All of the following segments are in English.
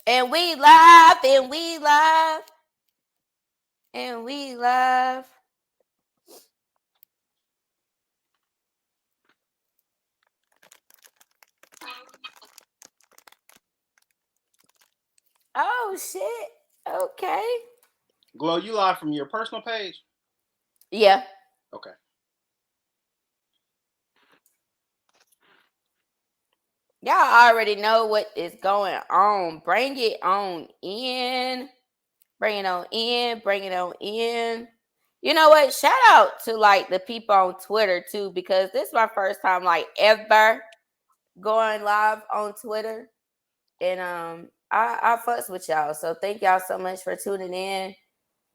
And we live, and we live, and we live. Oh, shit. Okay. Glow, you live from your personal page? Yeah. Okay. Y'all already know what is going on. Bring it on in. Bring it on in. Bring it on in. You know what? Shout out to like the people on Twitter too, because this is my first time like ever going live on Twitter. And I fucks with y'all. So thank y'all so much for tuning in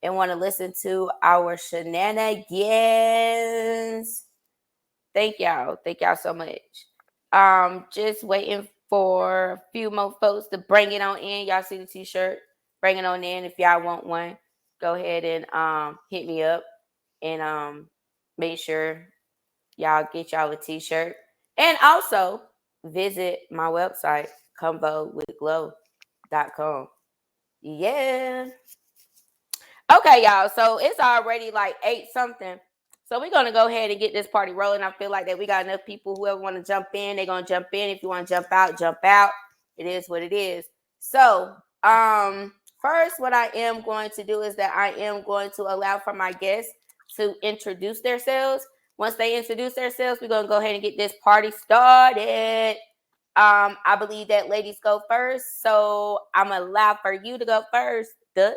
and want to listen to our shenanigans. Thank y'all. Thank y'all so much. Just waiting for a few more folks to bring it on in. Y'all see the t-shirt? Bring it on in. If y'all want one, go ahead and hit me up and make sure y'all get y'all a t-shirt. And also visit my website, convowithglow.com. Yeah. Okay, y'all. So it's already like 8 something. So we're gonna go ahead and get this party rolling. I feel like that we got enough people. Whoever want to jump in, they're gonna jump in. If you want to jump out, jump out. It is what it is. So, first, what I am going to do is that I am going to allow for my guests to introduce themselves. Once they introduce themselves, we're gonna go ahead and get this party started. I believe that ladies go first, so I'm gonna allow for you to go first, Dutch.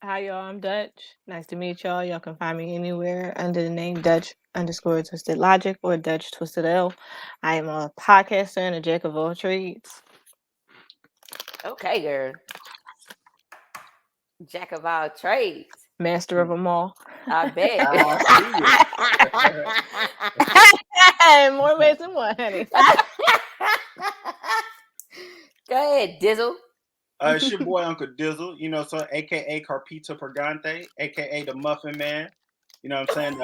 Hi, y'all. I'm Dutch. Nice to meet y'all. Y'all can find me anywhere under the name Dutch_Twisted Logic or Dutch Twisted L. I am a podcaster and a jack of all trades. Okay, girl. Jack of all trades. Master of them all. I bet. More ways than one, honey. Go ahead, Dizzle. It's your boy Uncle Dizzle, so aka Carpita Purgante, aka the Muffin Man. You know what I'm saying?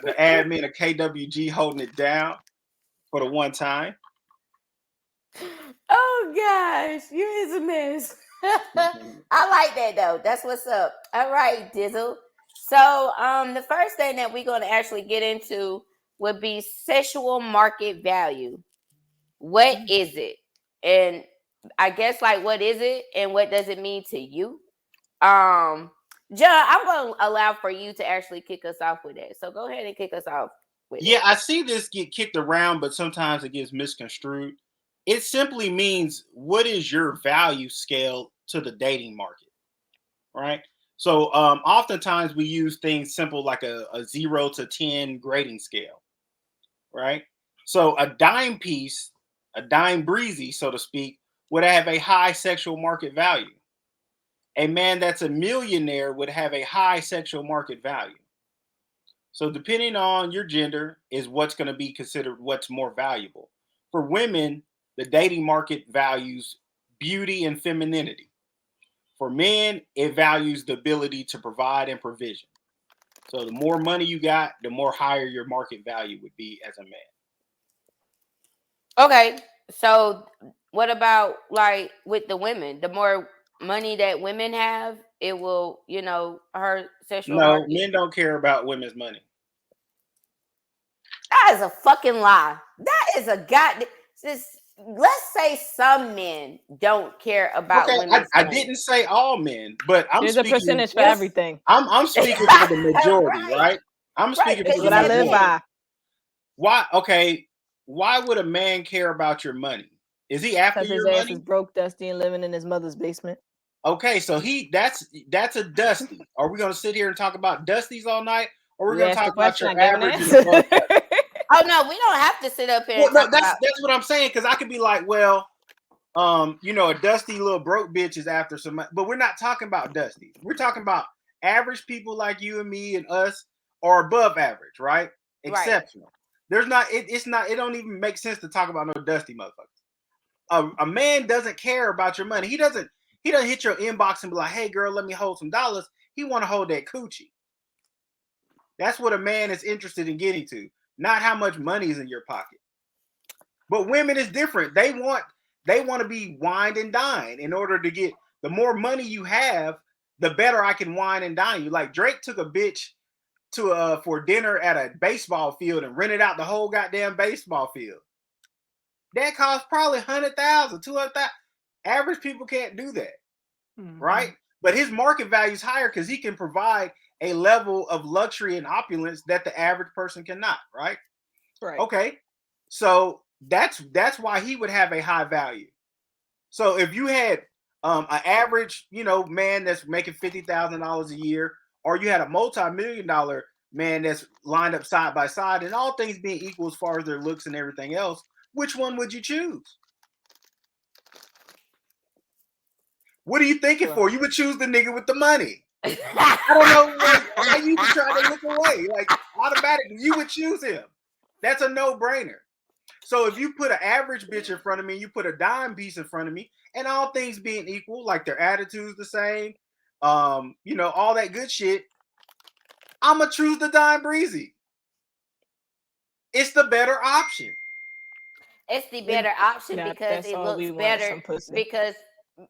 The admin of KWG holding it down for the one time. Oh gosh, you is a mess. I like that though. That's what's up. All right, Dizzle. So the first thing that we're gonna actually get into would be sexual market value. What is it? And I guess like what is it and what does it mean to you? John, I'm gonna allow for you to actually kick us off with that. So go ahead and kick us off with Yeah, I see this get kicked around, but sometimes it gets misconstrued. It simply means what is your value scale to the dating market, right? So oftentimes we use things simple like a 0 to 10 grading scale, right? So a dime piece, a dime breezy, so to speak, would have a high sexual market value. A man that's a millionaire would have a high sexual market value. So depending on your gender is what's going to be considered what's more valuable. For women, the dating market values beauty and femininity. For men, it values the ability to provide and provision. So the more money you got, the more higher your market value would be as a man. Okay, so what about like with the women? The more money that women have, it will, her sexual No, market. men don't care about women's money. That is a fucking lie. That is a goddamn. Let's say some men don't care about Okay, women's I money. didn't say all men, but I'm There's speaking. a percentage for Yes. everything. I'm speaking for the majority, right? I'm speaking Right, for That's the what I live majority. by. Why? Okay, why would a man care about your money? Is he after Because his your ass money? is broke, dusty, and living in his mother's basement. Okay, so that's a dusty. Are we gonna sit here and talk about dusties all night, or we're You gonna asked talk the about question, your I gave an average and answer. above dusty? Oh no, we don't have to sit up here Well, and no, talk that's about. that's what I'm saying because I could be like, well, a dusty little broke bitch is after some, but we're not talking about dusty. We're talking about average people like you and me and us, or above average, right? Right. Exceptional. There's not. It's not. It don't even make sense to talk about no dusty motherfuckers. A man doesn't care about your money. He doesn't hit your inbox and be like, "Hey, girl, let me hold some dollars." He want to hold that coochie. That's what a man is interested in getting to, not how much money is in your pocket. But women is different. They want to be wined and dined in order to get the more money you have, the better I can wine and dine you. Like Drake took a bitch to for dinner at a baseball field and rented out the whole goddamn baseball field. That cost probably 100,000, 200,000. Average people can't do that, right? But his market value is higher because he can provide a level of luxury and opulence that the average person cannot, right? Right. Okay, so that's why he would have a high value. So if you had an average, man that's making $50,000 a year, or you had a multi-million-dollar man that's lined up side by side, and all things being equal as far as their looks and everything else, which one would you choose? What are you thinking for? You would choose the nigga with the money. I don't know why you would try to look away. Like automatically, you would choose him. That's a no-brainer. So if you put an average bitch in front of me, you put a dime piece in front of me, and all things being equal, like their attitude's the same, all that good shit, I'ma choose the dime breezy. It's the better option. It's the better option Yeah, because that's it all we looks want, better some pussy. because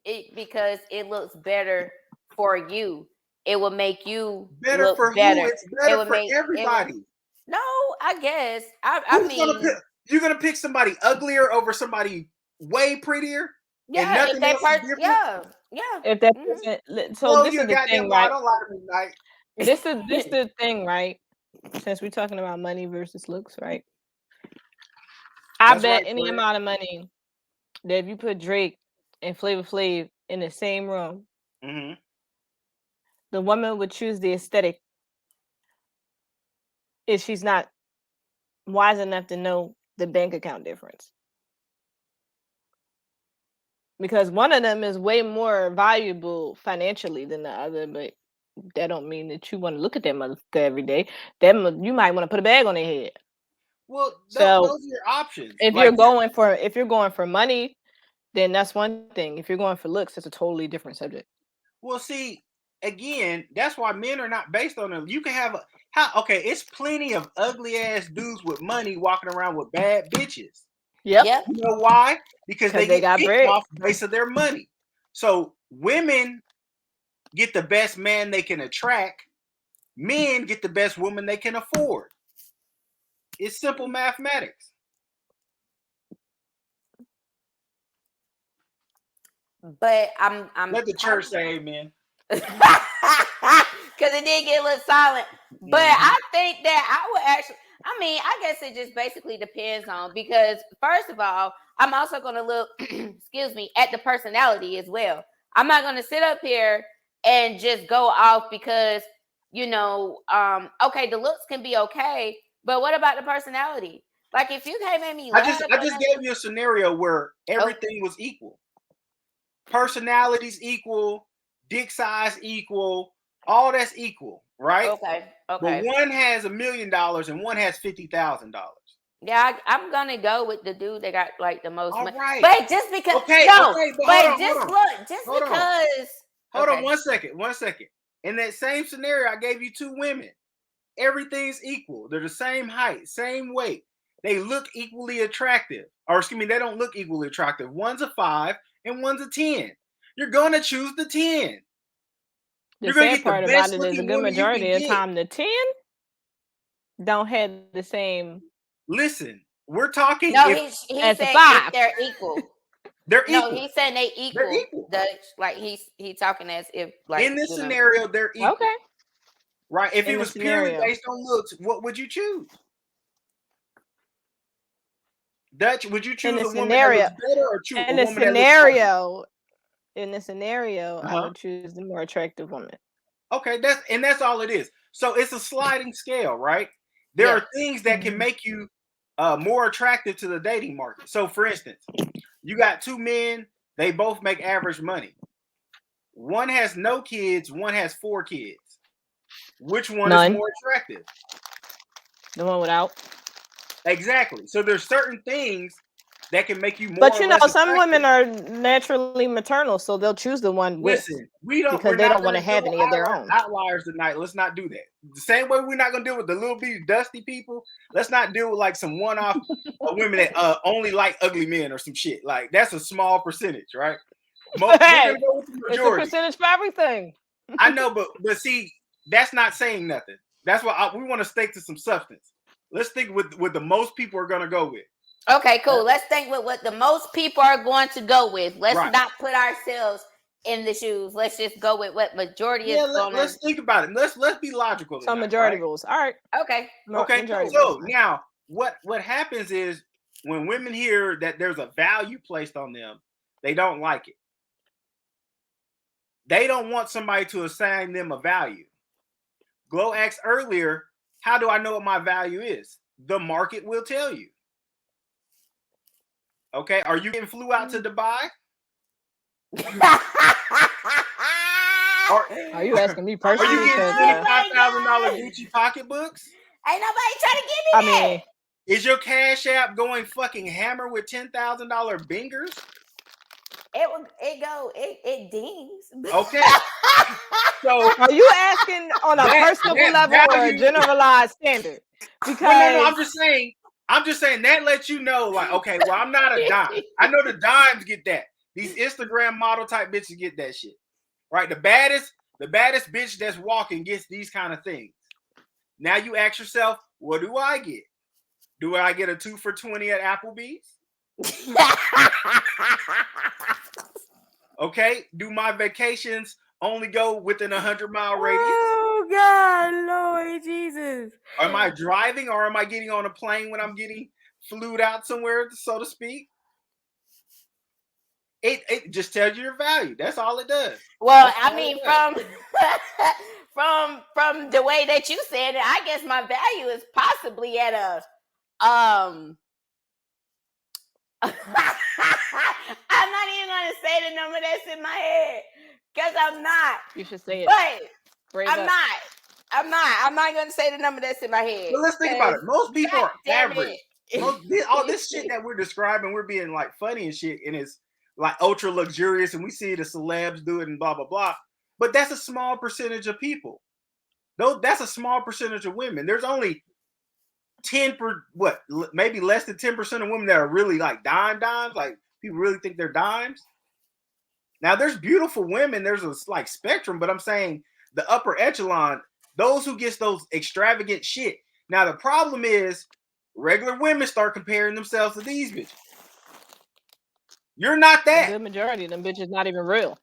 it looks better for you. It will make you Better look for better. who? It's It better would for make everybody. no, I guess. I Who's mean, gonna pick? You're gonna pick somebody uglier over somebody way prettier, and yeah, nothing if that else is person, different. yeah. If that Mhm. person, so Well, this you is the goddamn thing, lie. right? Don't lie to me, Night. This is the thing, right? Since we're talking about money versus looks, right? I That's bet right, any Fred. amount of money that if you put Drake and Flavor Flav in the same room, Mm-hmm. the woman would choose the aesthetic if she's not wise enough to know the bank account difference. Because one of them is way more valuable financially than the other, but that don't mean that you want to look at that motherfucker every day. You might want to put a bag on their head. Well, So those are your options. if Like, you're going for money, then that's one thing. If you're going for looks, it's a totally different subject. well, see, again, that's why men are not based on them. You can have it's plenty of ugly ass dudes with money walking around with bad bitches. Yep. Yeah. You know why? Because they get got picked bread. off the base of their money. So women get the best man they can attract. Men get the best woman they can afford. It's simple mathematics. But I'm Let the church say amen. because it did get a little silent. But I think that I would actually. I mean, I guess it just basically depends on because first of all, I'm also going to look, excuse me, at the personality as well. I'm not going to sit up here and just go off because okay, the looks can be okay, but what about the personality? Like if you came at me, I just gave you a scenario where everything was equal. Personalities equal, dick size equal, all that's equal, right? Okay. But one has $1 million and one has $50,000. Yeah, I'm gonna go with the dude that got like the most money. Right. But just because but hold on 1 second. 1 second. In that same scenario, I gave you two women. Everything's equal. They're the same height, same weight. They look equally attractive. Or excuse me, they don't look equally attractive. One's a 5 and one's a 10. You're gonna choose the 10. The sad part about it is a good majority of the time the 10 don't have the same. Listen, we're talking. No, he said if they're equal. They're equal. No, he's saying they equal. They're equal. Like he talking as if like in this scenario they're equal. Okay. Right. If it was purely based on looks, what would you choose? Dutch, would you choose a woman that looks better or choose a woman that looks better? In the scenario, I would choose the more attractive woman. Okay, that's all it is. So it's a sliding scale, right? There are things that can make you more attractive to the dating market. So for instance, you got two men, they both make average money. One has no kids, one has 4 kids. Which one is more attractive? The one without. Exactly. So there's certain things that can make you more But or you know, less some women attractive. are naturally maternal, so they'll choose the one with Listen, because we're they not don't want gonna to deal have with any of their own. outliers tonight. Let's not do that. The same way we're not gonna deal with the little bitty dusty people. Let's not deal with like some one-off women that only like ugly men or some shit. Like that's a small percentage, right? We're Hey, gonna go with the it's a majority. percentage for everything. I know, but see, that's not saying nothing. That's why we want to stick to some substance. Let's think with the most people are gonna go with. Okay, cool. Let's think with what the most people are going to go with. Let's Right. not put ourselves in the shoes. Let's just go with what majority is going to. Let's think about it. Let's be logical So tonight, majority right? rules. All right. Okay. Okay. Majority rules. So now, what happens is when women hear that there's a value placed on them, they don't like it. They don't want somebody to assign them a value. Glow asked earlier, how do I know what my value is? The market will tell you. Okay. Are you getting flew out to Dubai? Are you asking me Are personally? you getting $25,000 Gucci pocketbooks? Ain't nobody trying to give me I that. mean, Is your Cash App going fucking hammer with $10,000 bingers? It dings. Okay. So are you asking on a personal level or a value, generalized standard? Because well, no, I'm just saying that lets you know, like, okay, well, I'm not a dime. I know the dimes get that. These Instagram model type bitches get that shit. Right? The baddest bitch that's walking gets these kind of things. Now you ask yourself, what do I get? Do I get a 2 for $20 at Applebee's? Okay. Do my vacations only go within 100-mile radius? Oh God, Lord Jesus! Am I driving or am I getting on a plane when I'm getting flued out somewhere, so to speak? It just tells you your value. That's all it does. Well, I mean, from the way that you said it, I guess my value is possibly at a I'm not even gonna say the number that's in my head because I'm not. you should say it. But I'm not gonna say the number that's in my head. But let's think about it. Most people are average. It. All this shit that we're describing, we're being like funny and shit, and it's like ultra luxurious, and we see the celebs do it and blah blah blah. But that's a small percentage of people. Though that's a small percentage of women. There's only maybe less than 10% of women that are really like dimes. Like people really think they're dimes. Now there's beautiful women. There's a like spectrum, but I'm saying the upper echelon, those who gets those extravagant shit. Now the problem is regular women start comparing themselves to these bitches. You're not The that. good majority of them bitches not even real.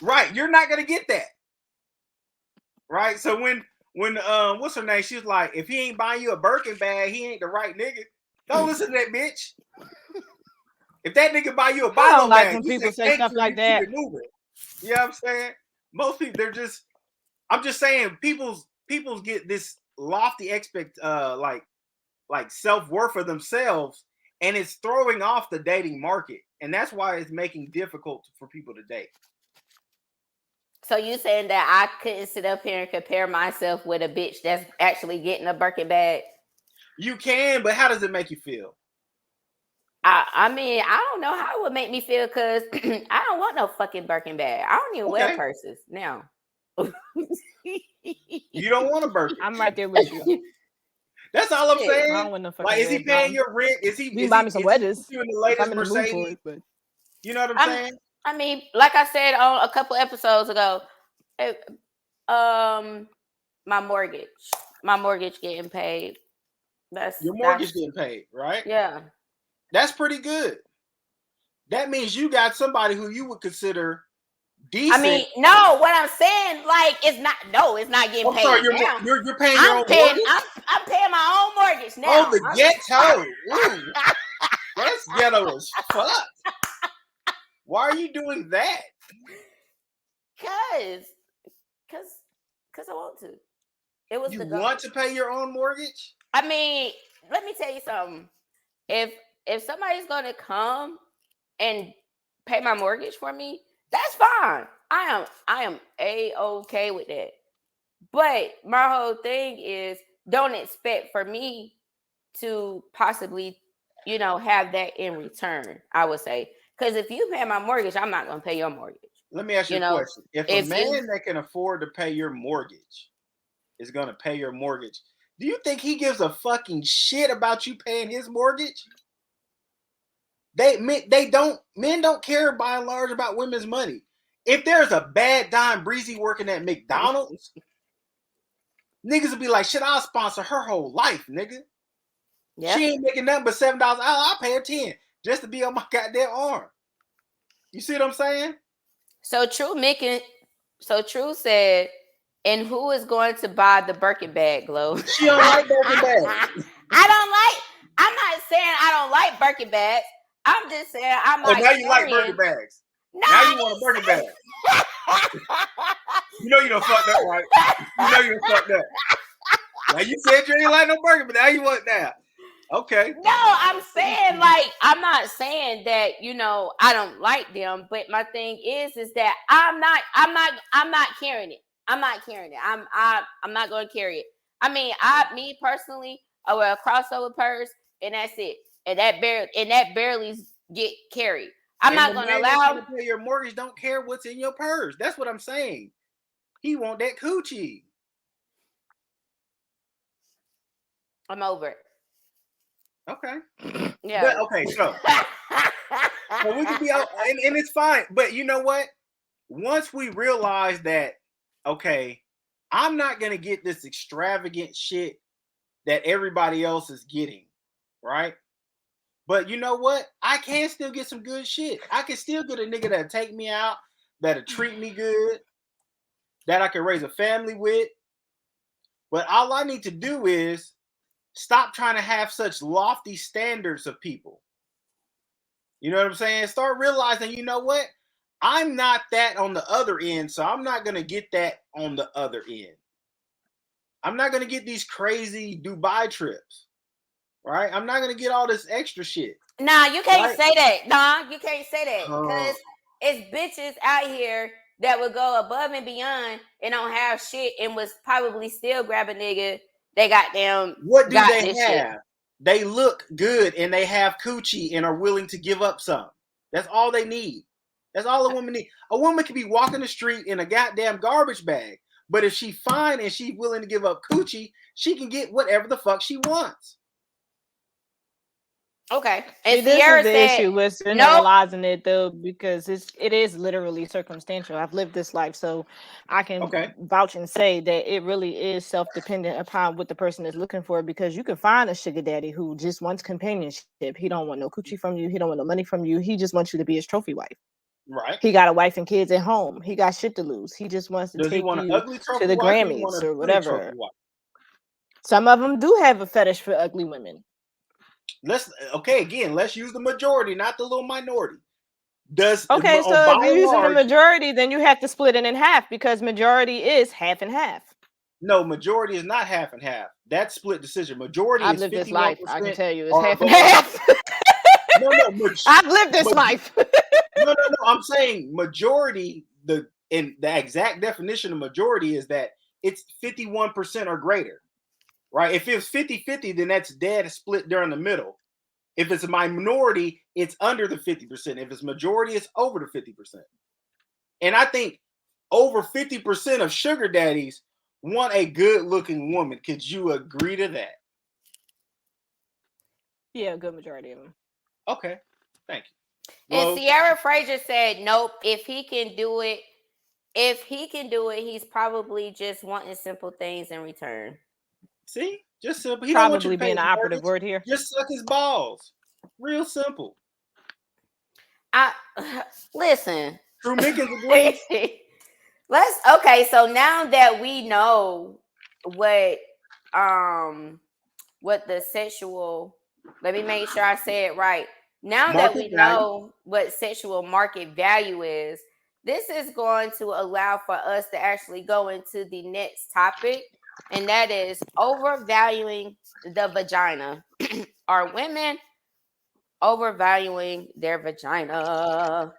Right. You're not gonna get that. Right. So when what's her name? She was like, if he ain't buying you a Birkin bag, he ain't the right nigga. Don't listen to that bitch. If that nigga buy you a I don't bolo like bag, when you people say say stuff like that. keep it moving. You know what I'm saying? Most people, I'm just saying, people's get this lofty like self-worth of themselves, and it's throwing off the dating market, and that's why it's making it difficult for people to date. So you saying that I couldn't sit up here and compare myself with a bitch that's actually getting a Birkin bag? You can, but how does it make you feel? I mean, I don't know how it would make me feel because I don't want no fucking Birkin bag. I don't even wear purses now. You don't want a Birkin. I'm right there with you. That's all I'm saying. I don't want no fucking like, is he paying your rent? Is he? You buy me some wedges? You in the latest Mercedes? But You know what I'm saying? I mean, like I said on a couple episodes ago, my mortgage getting paid. Your mortgage getting paid, right? Yeah. That's pretty good. That means you got somebody who you would consider decent. I mean, no, what I'm saying, like, it's not getting paid. Sorry, you're paying your own mortgage? I'm paying my own mortgage now. Oh, the ghetto. Ooh. That's ghetto as fuck. Why are you doing that? Cause I want to. It was you want to pay your own mortgage? I mean, let me tell you something. If somebody's gonna come and pay my mortgage for me, that's fine. I am A-okay with that. But my whole thing is, don't expect for me to possibly have that in return. I would say, because if you pay my mortgage, I'm not gonna pay your mortgage. Let me ask you a question. If a man that can afford to pay your mortgage is gonna pay your mortgage, do you think he gives a fucking shit about you paying his mortgage? Men don't care by and large about women's money. If there's a bad dime breezy working at McDonald's, niggas will be like, shit, I'll sponsor her whole life, nigga. Yep. She ain't making nothing but $7. I'll pay her 10 just to be on my goddamn arm. You see what I'm saying? So True said, and who is going to buy the Birkin bag, Glow? She don't like Birkin bags. I'm not saying I don't like Birkin bags. I'm just saying I'm not. Now you like Birkin bags. Now you want a Birkin bag. You know you done fucked up, right? You know you done fucked up. Now you said you ain't like no Birkin, but now you want that. Okay. No, I'm saying, like, I'm not saying that, I don't like them, but my thing is that I'm not carrying it. I'm not carrying it. I'm not going to carry it. I mean, me personally, I wear a crossover purse and that's it. And that barely get carried. I'm not going to allow to pay your mortgage. Don't care what's in your purse. That's what I'm saying. He want that coochie. I'm over it. Okay. Yeah. But, okay, so we can be out, and it's fine. But you know what? Once we realize that, okay, I'm not gonna get this extravagant shit that everybody else is getting, right? But you know what? I can still get some good shit. I can still get a nigga that'll take me out, that'll treat me good, that I can raise a family with. But all I need to do is stop trying to have such lofty standards of people. You know what I'm saying? Start realizing, you know what? I'm not that on the other end, so I'm not going to get that on the other end. I'm not going to get these crazy Dubai trips, right? I'm not going to get all this extra shit. Nah, you can't say that. Nah, you can't say that. Because it's bitches out here that would go above and beyond and don't have shit and was probably still grab a nigga. They got them. What do they have? Shit. They look good and they have coochie and are willing to give up some. That's all they need. That's all a woman need. A woman can be walking the street in a goddamn garbage bag, but if she's fine and she's willing to give up coochie, she can get whatever the fuck she wants. Okay. And this is the issue with generalizing it though, because it is literally circumstantial. I've lived this life, so I can vouch and say that it really is self-dependent upon what the person is looking for, because you can find a sugar daddy who just wants companionship. He don't want no coochie from you. He don't want no money from you. He just wants you to be his trophy wife. Right. He got a wife and kids at home. He got shit to lose. He just wants to take you to the Grammys or whatever. Some of them do have a fetish for ugly women. Let's use the majority, not the little minority. So if you're using the majority, then you have to split it in half, because majority is half and half. No, majority is not half and half. That's split decision. Majority I've is lived 51%. This life. I can tell you, it's half and half. I've lived this life. No. I'm saying majority. The exact definition of majority is that it's 51% or greater. Right? If it's 50-50, then that's dead split during the middle. If it's a minority, it's under the 50%. If it's majority, it's over the 50%. And I think over 50% of sugar daddies want a good-looking woman. Could you agree to that? Yeah, a good majority of them. Okay, thank you. And Sierra Frazier said, nope, if he can do it, he's probably just wanting simple things in return. See? Just simple. He probably don't want you to being the operative word here. Just suck his balls. Real simple. Listen. True Mickens agrees. So now that we know what the sexual, let me make sure I say it right. Now that we know what sexual market value is, this is going to allow for us to actually go into the next topic, and that is overvaluing the vagina. Are women overvaluing their vagina?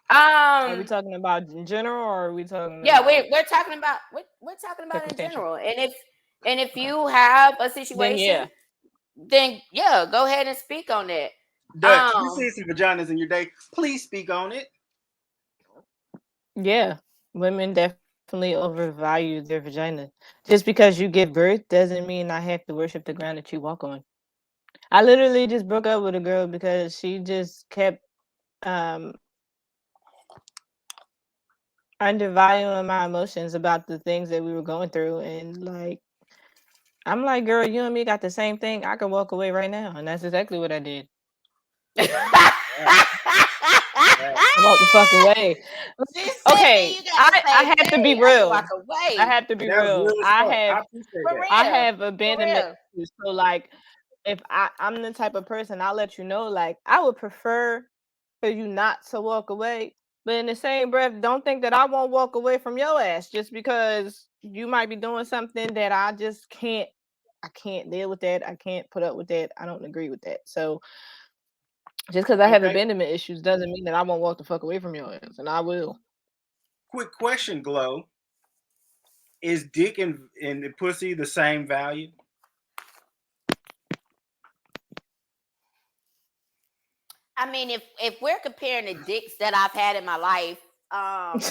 Are we talking about in general, or are we talking? Yeah, we're talking about in general. And if you have a situation, then yeah, go ahead and speak on that. Dutch, you see some vaginas in your day. Please speak on it. Yeah, women definitely overvalue their vagina. Just because you give birth doesn't mean I have to worship the ground that you walk on. I literally just broke up with a girl because she just kept um undervaluing my emotions about the things that we were going through, and like I'm like, girl, you and me got the same thing. I can walk away right now, and that's exactly what I did. Right, right. I walked the fuck away. She said me, Okay, you got the I same have to be thing. I can walk real. I away. have to be That was real. real as fuck. I appreciate For that. I real. have For abandonment real. issues. So like if I'm the type of person, I'll let you know, like I would prefer for you not to walk away. But in the same breath, don't think that I won't walk away from your ass just because you might be doing something that I just can't. I can't deal with that. I can't put up with that. I don't agree with that. So just because I have Okay. abandonment issues doesn't mean that I won't walk the fuck away from your ass, and I will. Quick question, Glow. Is dick and pussy the same value? I mean, if we're comparing the dicks that I've had in my life, um,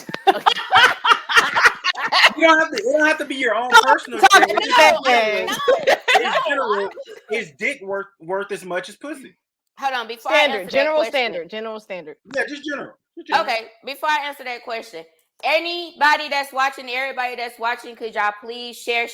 You don't have to. It don't have to be your own personal Talk experience. Just in that no, general. thing. In I general, was is dick worth as much as pussy? hold on before I Standard, answer that general question. standard, general standard. Yeah, just general. Just general. Okay, before I answer that question, anybody that's watching, everybody that's watching, could y'all please share,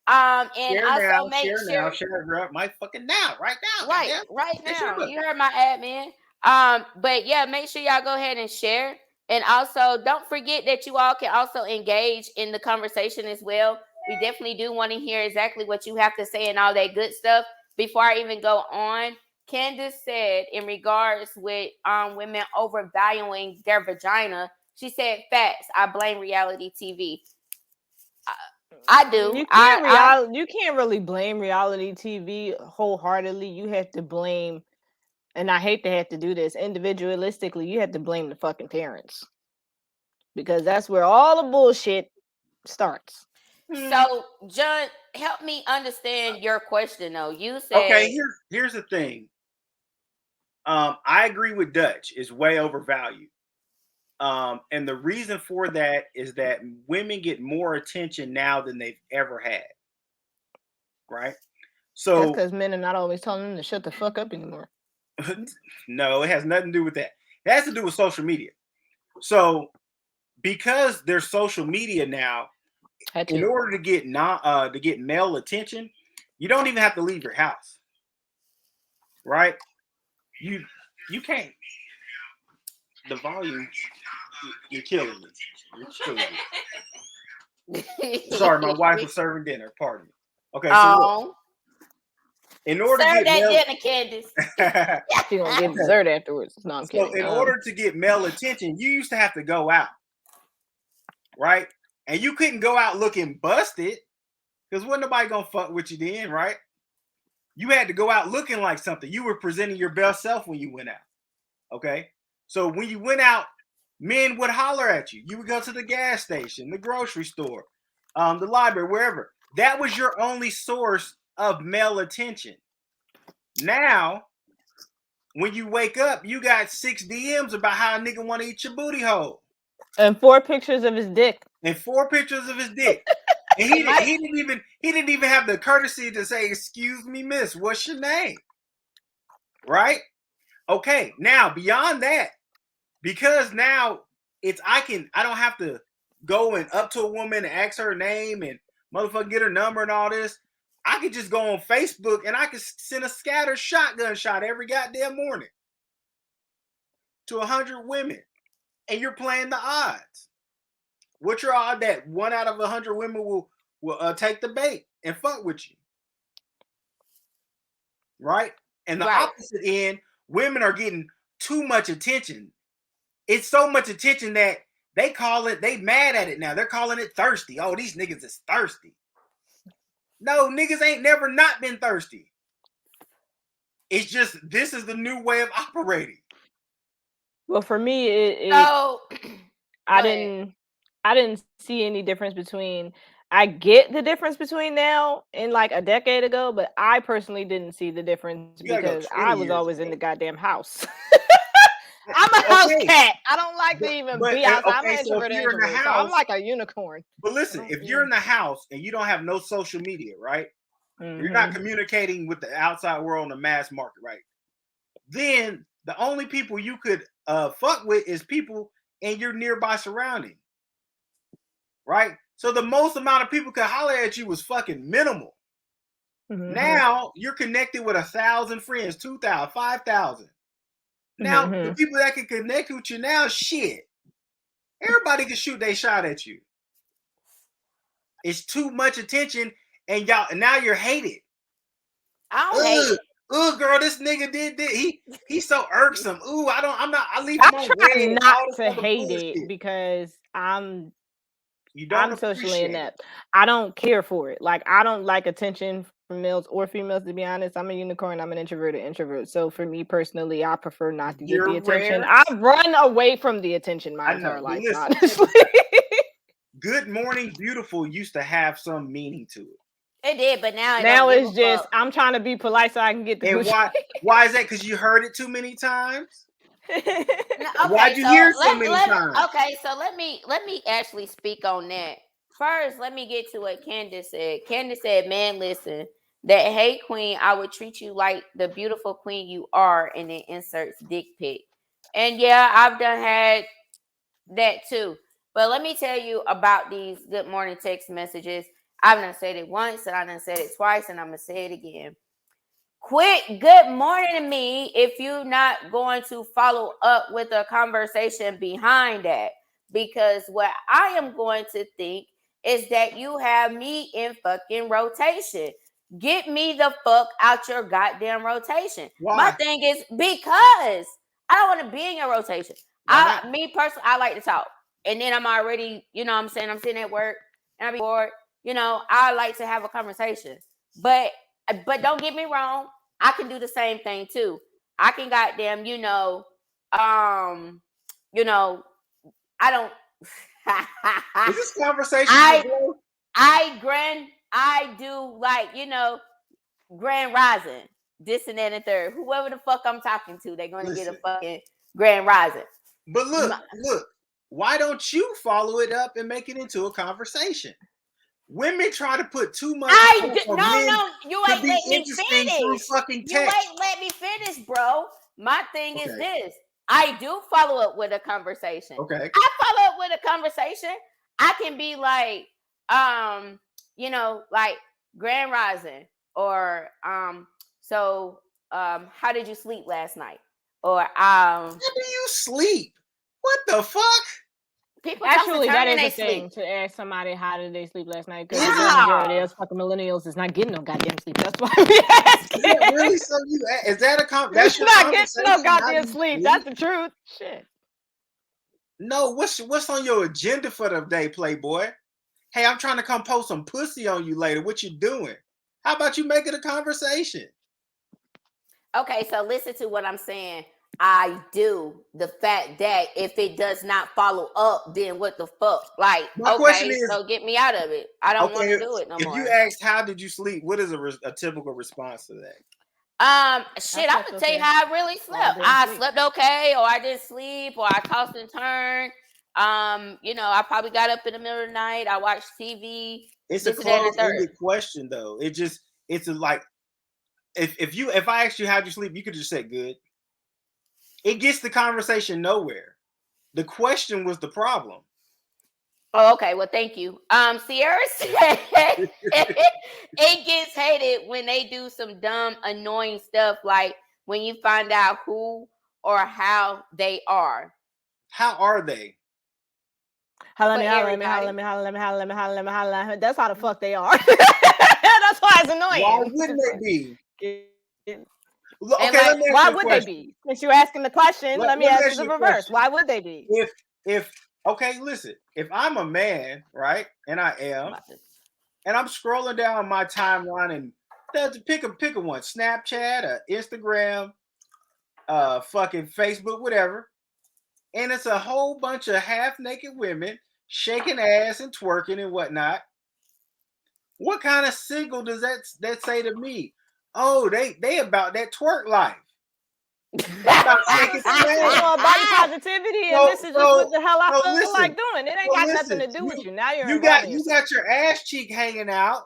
and also make Share now, sure. share it up. My fucking now, right now, Right, goddamn. right Hey, share now. up. You heard my admin. But yeah, make sure y'all go ahead and share. And also don't forget that you all can also engage in the conversation as well. We definitely do want to hear exactly what you have to say and all that good stuff. Before I even go on, Candace said in regards with women overvaluing their vagina, she said facts. I blame reality TV. I do. You can't really blame reality TV wholeheartedly. You have to blame, and I hate to have to do this, individualistically, you have to blame the fucking parents. Because that's where all the bullshit starts. Hmm. So, John, help me understand your question though. You Okay, said here's the thing. I agree with Dutch. It's way overvalued. And the reason for that is that women get more attention now than they've ever had. Right. That's So because men are not always telling them to shut the fuck up anymore. no, it has nothing to do with that. It has to do with social media. So because there's social media now, Had in to. order to get male attention, you don't even have to leave your house, right? You you can't. The volume, you're killing me. You're killing me. Sorry, my wife was serving dinner. Pardon me. Okay, so look, oh, in order to serve get that male, dinner, Candace. She gonna get okay, dessert afterwards. No, I'm so kidding. in order to get male attention, you used to have to go out, right? And you couldn't go out looking busted because wasn't nobody gonna fuck with you then, right? You had to go out looking like something. You were presenting your best self when you went out. Okay. So when you went out, men would holler at you. You would go to the gas station, the grocery store, the library, wherever. That was your only source of male attention. Now, when you wake up, you got 6 DMs about how a nigga want to eat your booty hole And 4 pictures of his dick. and 4 pictures of his dick. And It might he didn't even have the courtesy to say, "Excuse me, miss, what's your name?" Right? Okay. Now, beyond that, because now I don't have to go and up to a woman and ask her name and motherfucker get her number and all this. I could just go on Facebook and I could send a scatter shotgun shot every goddamn morning to 100 women, and you're playing the odds. What's your odd that 1 out of 100 women will take the bait and fuck with you, right? And the right. opposite end, women are getting too much attention. It's so much attention that they mad at it now. They're calling it thirsty. Oh, these niggas is thirsty. No, niggas ain't never not been thirsty. It's just this is the new way of operating. Well, for me, it So I go ahead. didn't I didn't see any difference between I get the difference between now and like a decade ago, but I personally didn't see the difference You gotta go because I 20 was years always in ago. the goddamn house. I'm a house Okay, cat. I don't like to even be outside. I'm okay. an So if introvert you're in the so I'm house, like a unicorn. but I listen, don't, if yeah. you're in the house and you don't have no social media, right? You're not Mm-hmm. communicating with the outside world on the mass market, right? Then the only people you could fuck with is people in your nearby surrounding, right? So the most amount of people could holler at you was fucking minimal. Mm-hmm. Now you're connected with 1,000 friends, 2,000, 5,000. Now the Mm-hmm. people that can connect with you now, shit, everybody can shoot their shot at you. It's too much attention, and now you're hated. I don't hate Ugh, it. ugh, girl, this nigga did this. He's so irksome. Ooh, I'm not. I leave I him on try red and not all this to other hate it bullshit. because You don't I'm socially appreciate it. inept. I don't care for it. Like I don't like attention from males or females. To be honest, I'm a unicorn. I'm an introverted introvert. So for me personally, I prefer not to get the You're attention. rare. I've run away from the attention my I know, entire but life, listen, honestly. good morning, beautiful used to have some meaning to it. It did, but now I don't Now give a it's just fuck. I'm trying to be polite so I can get the And coochie. why is that? Because you heard it too many times? No, Why'd okay, you so hear it so many times? let me actually speak on that. First, let me get to what Candace said. Candace said, "Man, listen, that hey queen, I would treat you like the beautiful queen you are," and it inserts dick pic. And yeah, I've done had that too. But let me tell you about these good morning text messages. I've done said it once, and I done said it twice, and I'm gonna say it again. Quit good morning to me if you're not going to follow up with a conversation behind that. Because what I am going to think is that you have me in fucking rotation. Get me the fuck out your goddamn rotation. My Why? thing is because I don't want to be in your rotation. Why not? Me personally, I like to talk. And then I'm already, you know what I'm saying, I'm sitting at work and I be bored. I like to have a conversation. But don't get me wrong, I can do the same thing too. I can goddamn, you know, I don't Is this conversation for I growth? I do like, grand rising, this and that and third. Whoever the fuck I'm talking to, they're gonna get a Listen, fucking grand rising. but My- look. Why don't you follow it up and make it into a conversation? Women try to put too much on men no, you to ain't be let me interesting through finish. fucking You text. ain't let me finish, bro. My thing is Okay, this. I do follow up with a conversation. okay. I follow up with a conversation. I can be like, like grand rising or how did you sleep last night? Or How do you sleep? What the fuck? people toss and Actually, turn that in is they a sleep. thing to ask somebody how did they sleep last night because the Is great it? majority Yeah. of us fucking millennials is not getting no goddamn sleep. That's why we Is that asking. really so? Is that that's It's your not getting no conversation? How do goddamn you sleep. That's sleep? the truth. Shit. No. What's on your agenda for the day, Playboy? Hey, I'm trying to come post some pussy on you later. What you doing? How about you make it a conversation? Okay, so listen to what I'm saying. I do. The fact that if it does not follow up, then what the fuck? Like, My question okay, is, so get me out of it. I don't want okay, to do it no if you more. asked how did you sleep, what is a typical response to that? I Shit, I'm slept gonna tell you okay. how I really Or I slept. didn't I sleep. slept okay, or I didn't sleep, or I tossed and turned. I probably got up in the middle of the night. I watched TV, It's a this and that and the third. closed-ended question though. It's like if I asked you how'd you sleep, you could just say good. It gets the conversation nowhere. The question was the problem. Oh, okay. Well, thank you. Sierra said it gets hated when they do some dumb, annoying stuff, like when you find out who or how they are. How are they? Holla at For me, holla at me, holla everybody. at me, holla at me, holla at me, holla at me, holla at me. That's how the fuck they are. That's why it's Why annoying. wouldn't It's they be? like, And Okay, like, let me ask why you a would they question. be? Since you're asking the question, Let, let me let me ask you ask the you a reverse. question. Why would they be? If okay, listen, if I'm a man, right, and I I'm am, about to- and I'm scrolling down my timeline and pick a one, Snapchat, Instagram, fucking Facebook, whatever, and it's a whole bunch of half naked women shaking ass and twerking and whatnot. What kind of single does that say to me? Oh, they about that twerk life. About shaking some Speaking ass. on body positivity, and this is just what the hell I feel like doing. It ain't got nothing to do with you. Now you're involving you yourself. got your ass cheek hanging out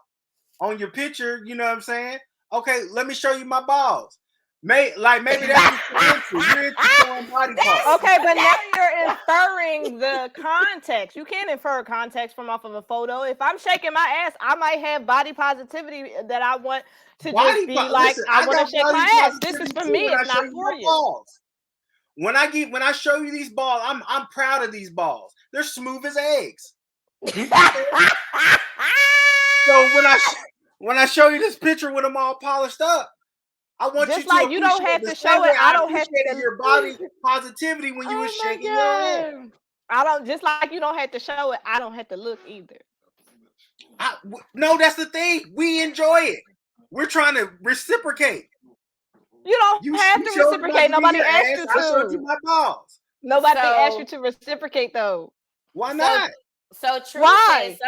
on your picture. You know what I'm saying? Okay, let me show you my balls. Maybe that's what you're into showing body parts. Okay, but now you're inferring the context. You can't infer context from off of a photo. If I'm shaking my ass, I might have body positivity that I want to just be like, listen, I want to got shake body my ass. This is positivity for too me. when I It's show not you for my you. balls. When I show you these balls, I'm proud of these balls. They're smooth as eggs. So when I show you this picture with them all polished up, I want Just you to like you don't appreciate have the to same show way it. I I don't have appreciated to. your body positivity when you were shaking your ass. I don't, just like you don't have to show it. I don't have to look either. No, that's the thing. We enjoy it. We're trying to reciprocate. You don't have to reciprocate. Nobody asked you to. I showed you my balls. Nobody asked you to reciprocate though. Why not? So true. Why?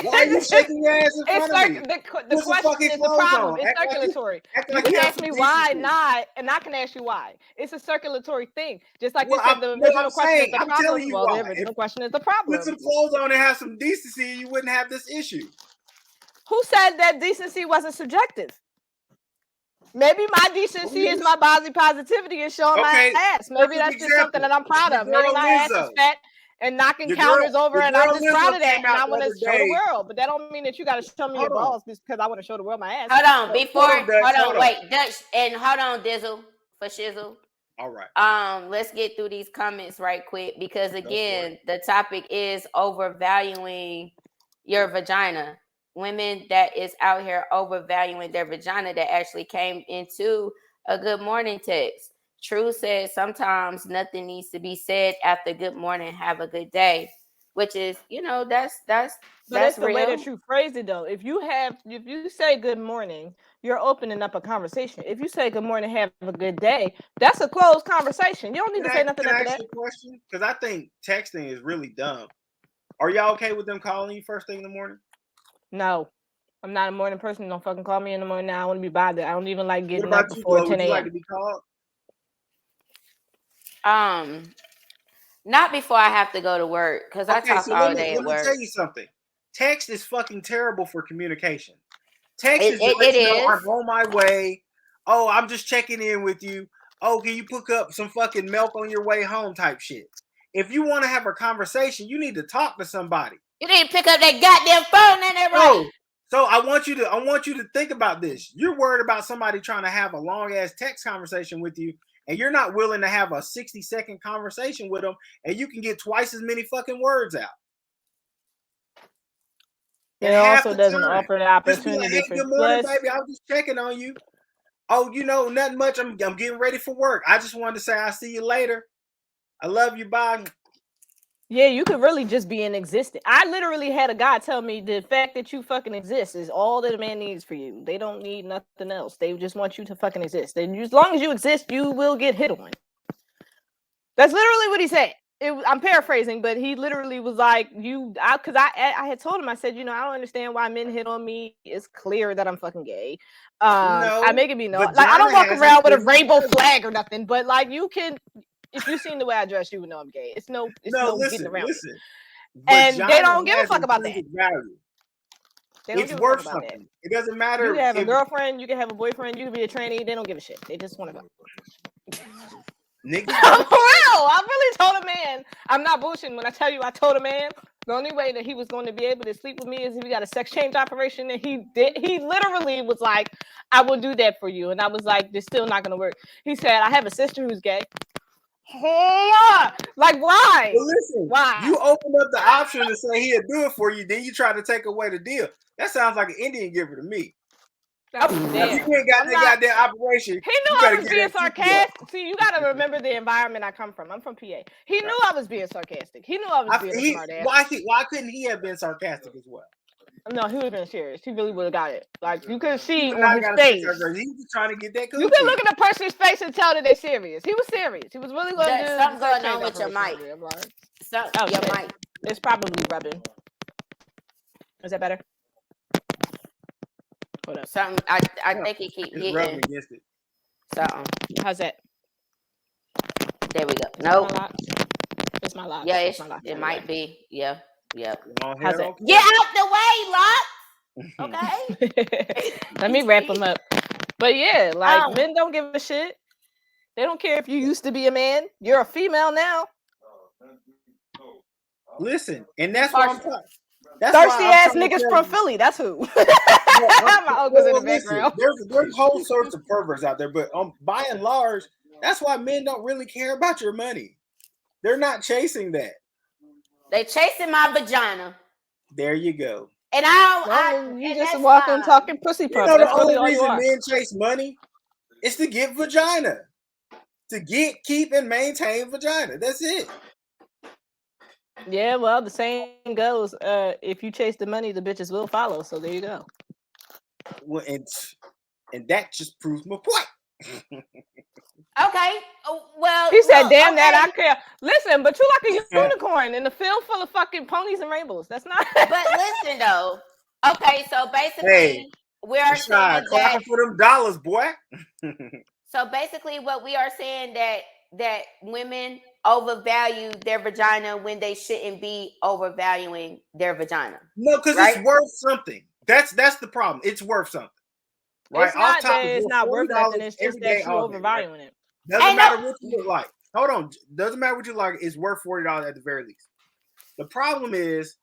Why are you shaking your ass in front of me? The question is the problem. It's circulatory. You can ask me why not, and I can ask you why. It's a circulatory thing. Just like you said, the original question is the problem. Well, the original question is the problem. Put some clothes on and have some decency, you wouldn't have this issue. Who said that decency wasn't subjective? Maybe my decency is my body positivity and showing my ass. Maybe that's just something that I'm proud of. Maybe my ass is fat and knocking counters over, and I'm just proud of that, and I want to show the world. But that don't mean that you got to show me your balls because I want to show the world my ass. Hold on, wait, Dutch, and hold on, Dizzle for Shizzle. All right. Let's get through these comments right quick because again, the topic is overvaluing your vagina. Women that is out here overvaluing their vagina that actually came into a good morning text. True says sometimes nothing needs to be said after good morning, have a good day, which is, that's the real. way that you phrase it though. If you say good morning, you're opening up a conversation. If you say good morning, have a good day, that's a closed conversation. You don't need to say nothing after that. Can I ask you a question? Because I think texting is really dumb. Are y'all okay with them calling you first thing in the morning? No, I'm not a morning person. Don't fucking call me in the morning now. I want to be bothered. I don't even like getting up before 10 a.m. Would you like to be called? Not before I have to go to work because I talk all day at work. Let me tell you something. Text is fucking terrible for communication. Text is I'm on my way. Oh, I'm just checking in with you. Oh, can you pick up some fucking milk on your way home type shit. If you want to have a conversation, you need to talk to somebody. You need to pick up that goddamn phone and that right. So I want you to think about this. You're worried about somebody trying to have a long ass text conversation with you, and you're not willing to have a 60-second conversation with them, and you can get twice as many fucking words out. It also doesn't offer the opportunity for good morning, baby. I was just checking on you. Oh, nothing much. I'm getting ready for work. I just wanted to say I'll see you later. I love you, bye. Yeah, you could really just be in existence. I literally had a guy tell me the fact that you fucking exist is all that a man needs for you. They don't need nothing else. They just want you to fucking exist. And as long as you exist, you will get hit on. That's literally what he said. I'm paraphrasing, but he literally was like, because I had told him, I said, I don't understand why men hit on me. It's clear that I'm fucking gay. I make it be known. Like, I don't walk around with a rainbow flag or nothing, but like you can, if you've seen the way I dress, you would know I'm gay. It's no getting around it. And they don't give a fuck about that. It's worth something. It doesn't matter. You can have a girlfriend, you can have a boyfriend, you can be a tranny. They don't give a shit. They just want to go. Niggas. For real, I really told a man. I'm not bullshitting when I tell you I told a man the only way that he was going to be able to sleep with me is if we got a sex change operation. And he literally was like, I will do that for you. And I was like, this still not going to work. He said, I have a sister who's gay. Like, why? Well, listen, why? You opened up the option to say he'll do it for you, then you try to take away the deal. That sounds like an Indian giver to me. If you ain't got that goddamn operation. He knew I was being sarcastic. See, you got to remember the environment I come from. I'm from PA. He knew I was being sarcastic. He knew I was being smart ass. Why couldn't he have been sarcastic as well? No, he would have been serious. He really would have got it. Like, you could see on his face. He was trying to get that coochie. You can look at the person's face and tell that they're serious. He was serious. He was really going to do something going on with your mic. Your mic. It's probably rubbing. Is that better? What up? Something. I Yeah, think it keep it's rubbing hitting against it. something. How's that? There we go. Is that my Nope. locks? It's my locks. Yeah, It's my locks. it Anyway. might be. Yeah. Yep. Long How's hair, that? okay. Get out the way, Locke. Okay. Let me wrap them up. But yeah, like Um, men don't give a shit. They don't care if you used to be a man. You're a female now. Listen, and that's why I'm partial. talking. That's Thirsty why I'm ass trying to niggas tell from you. Philly. That's who. Well, My uncle's in the listen, background. there's whole sorts of perverts out there, but by and large, that's why men don't really care about your money. They're not chasing that. They chasing my vagina, There you go. and You and just that's walking, fine. talking pussy You pump. know the That's really only all you reason are. men chase money is to get vagina, to get, keep, and maintain vagina. That's it. Yeah, well, the saying goes, if you chase the money, the bitches will follow. So there you go. Well, and that just proves my point. Okay. Oh, well, He said, look, "Damn okay. that I care." Listen, but you like a unicorn in a field full of fucking ponies and rainbows. That's not. But listen though. Okay, so basically, Hey, we are saying that. clapping for them dollars, boy. So basically, what we are saying that women overvalue their vagina when they shouldn't be overvaluing their vagina. No, because right? it's worth something. That's the problem. It's worth something. Right? It's not that it's it's not worth nothing. $40 It's just every that day, you all day, right? overvaluing it. Doesn't matter what you look like. Hold on. Doesn't matter what you like. It's worth $40 at the very least. The problem is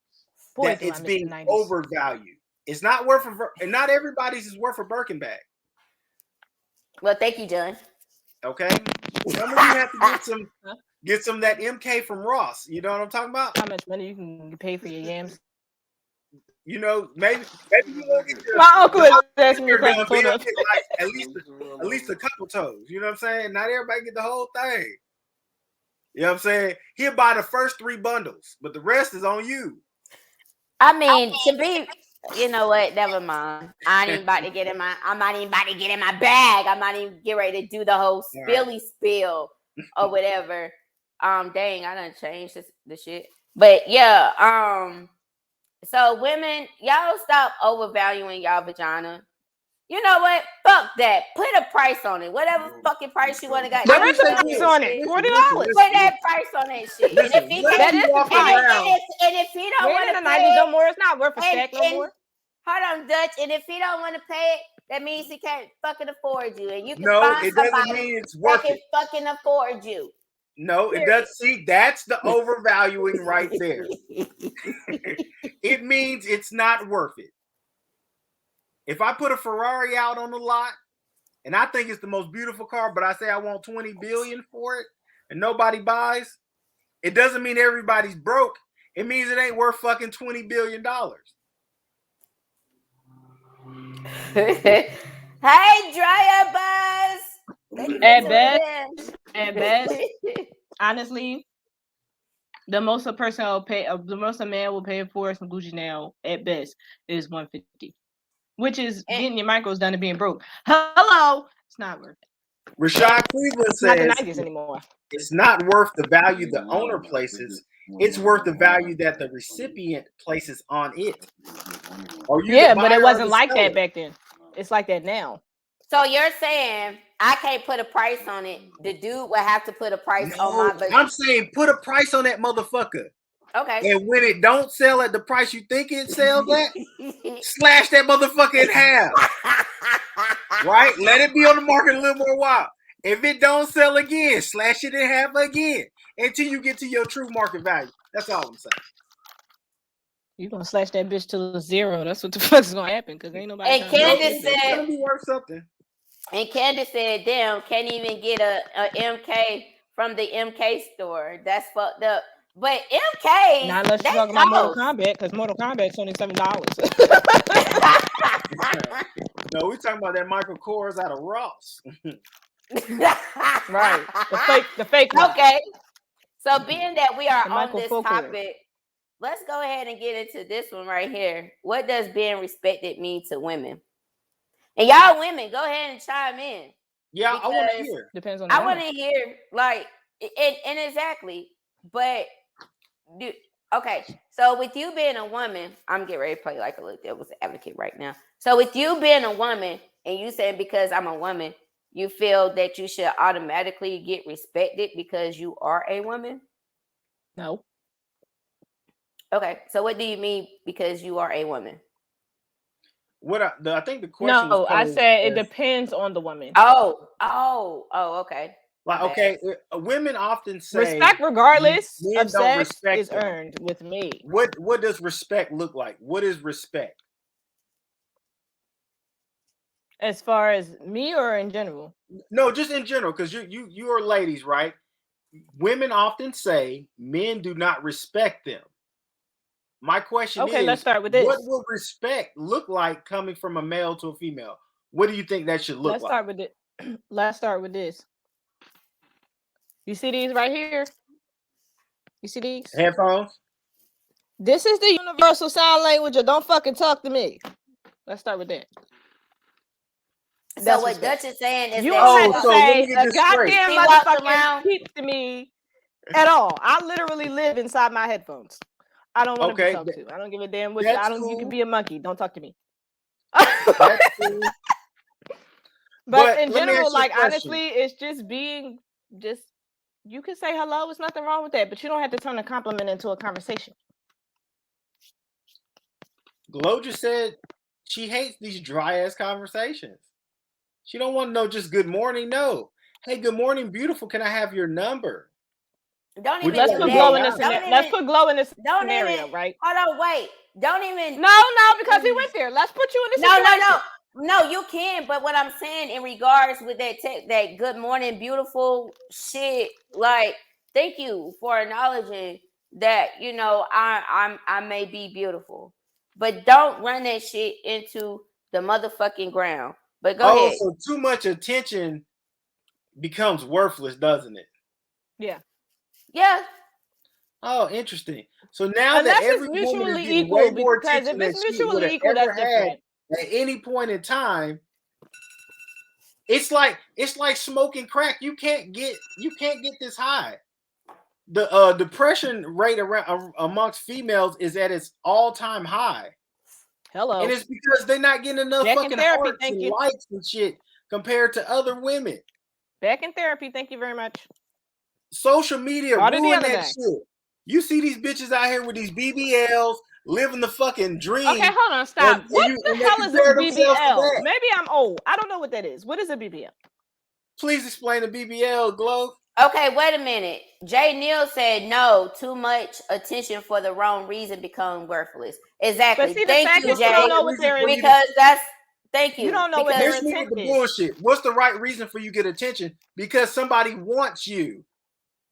that it's being overvalued. It's not worth and not everybody's is worth a Birkin bag. Well, thank you, John. Okay. Some of you have to get some of that MK from Ross. You know what I'm talking about? How much money you can pay for your yams? You know, maybe you won't get your, my uncle is asking me a question. Hold up. Like at least a couple toes. You know what I'm saying? Not everybody get the whole thing. You know what I'm saying? He'll buy the first 3 bundles, but the rest is on you. I mean, to be, you know what? Never mind. I'm not even about to get in my bag. I'm not even get ready to do the whole spill or whatever. Dang, I done changed the shit. But yeah, so women, y'all stop overvaluing y'all vagina. You know what? Fuck that. Put a price on it. Whatever fucking price you want to got. There is a price on it. $40. Put that price on that shit. Listen, and if he don't want to pay it no more, it's not worth a stack no more. Hold on, Dutch. And if he don't want to pay it, that means he can't fucking afford you. And you can find it doesn't mean it's worth that can fucking afford you. No, it does. See, that's the overvaluing right there. It means it's not worth it. If I put a Ferrari out on the lot and I think it's the most beautiful car, but I say I want 20 billion for it and nobody buys, it doesn't mean everybody's broke. It means it ain't worth fucking $20 billion. Hey, dryer buzz. At best, honestly, the most a man will pay for some Gucci now at best is $150, which is getting your micros done and being broke. Hello, it's not worth it. Rashad Cleveland says not the 90s anymore. It's not worth the value the owner places. It's worth the value that the recipient places on it. But it wasn't like that back then. It's like that now. So you're saying I can't put a price on it. The dude will have to put a price on my budget. I'm saying put a price on that motherfucker. Okay. And when it don't sell at the price you think it sells at, slash that motherfucker in half. Right? Let it be on the market a little more while. If it don't sell again, slash it in half again until you get to your true market value. That's all I'm saying. You're gonna slash that bitch to a 0. That's what the fuck's gonna happen because ain't nobody. And Candace said it's gonna be worth something. And Candace said, "Damn, can't even get a MK from the MK store. That's fucked up." But MK, not unless you're talking about Mortal Kombat, because Mortal Kombat's only $7. No, we're talking about that Michael Kors out of Ross. Right, the fake one. Okay, so being that we are on this topic, let's go ahead and get into this one right here. What does being respected mean to women? And y'all women, go ahead and chime in. Yeah, I want to hear. Depends on. I want to hear and exactly, but okay. So with you being a woman, I'm getting ready to play like a little devil's advocate right now. So with you being a woman and you saying because I'm a woman, you feel that you should automatically get respected because you are a woman? No. Okay. So what do you mean because you are a woman? I think the question was No, I posed said it as depends on the woman. Oh, okay. My like, bad. okay, women often say Respect, regardless men of don't sex, respect is them. earned with me. What does respect look like? What is respect? As far as me or in general? No, just in general, because you are ladies, right? Women often say men do not respect them. My question Okay, let's is, start with what this. will respect look like coming from a male to a female? What do you think that should look Let's like? start with it. Let's start with this. You see these right here? You see these? Headphones? This is the universal sign language of don't fucking talk to me. Let's start with that. So That's what respect. Dutch is saying is You that don't Oh, have to so let me say get a this straight. goddamn He walks motherfucking around. peep to me at all. I literally live inside my headphones. I don't want to be Okay, talked to. I don't give a damn what you. that's You can cool. be a monkey. Don't talk to me. That's cool. But in let me general, ask you a like question. honestly, it's just being just. You can say hello. There's nothing wrong with that, but you don't have to turn a compliment into a conversation. Glow just said she hates these dry ass conversations. She don't want to know just good morning. No. Hey, good morning, beautiful. Can I have your number? Don't Would even you Let's do like put to go glow that. in this live? Don't scenario. Let's even. put glow in this Don't even. scenario, right? Hold on, wait. Don't even. No, because he went there. Let's put you in a No, no, situation. no. No, you can. But what I'm saying in regards with that good morning, beautiful shit, like, thank you for acknowledging that, I may be beautiful. But don't run that shit into the motherfucking ground. But go Oh, ahead. so too much attention becomes worthless, doesn't it? Yeah. Yeah. Oh, interesting. So now that Unless it's every woman is mutually getting way equal, more because if attention than it's she would mutually have equal, ever that's had different. at any point in time, it's like smoking crack. You can't get this high. The depression rate around amongst females is at its all-time high. And Hello. it's because they're not getting enough Back in fucking therapy, hearts thank and you. likes and shit compared to other women. Back in therapy, thank you very much. Social media Started the ruined other that day. shit. You see these bitches out here with these BBLs living the fucking dream. Okay, hold on, stop. And What they the hell is a compare themselves to BBL? that. Maybe I'm old. I don't know what that is. What is a BBL? Please explain the BBL, Glow. Okay, wait a minute. Jay Neal said no. Too much attention for the wrong reason become worthless. Exactly. But see, the Thank fact you, is you the don't Jay. right know what reason their for you Because that's thank you you. don't know what Because their miss me with intent the is. bullshit. What's the right reason for you to get attention? Because somebody wants you.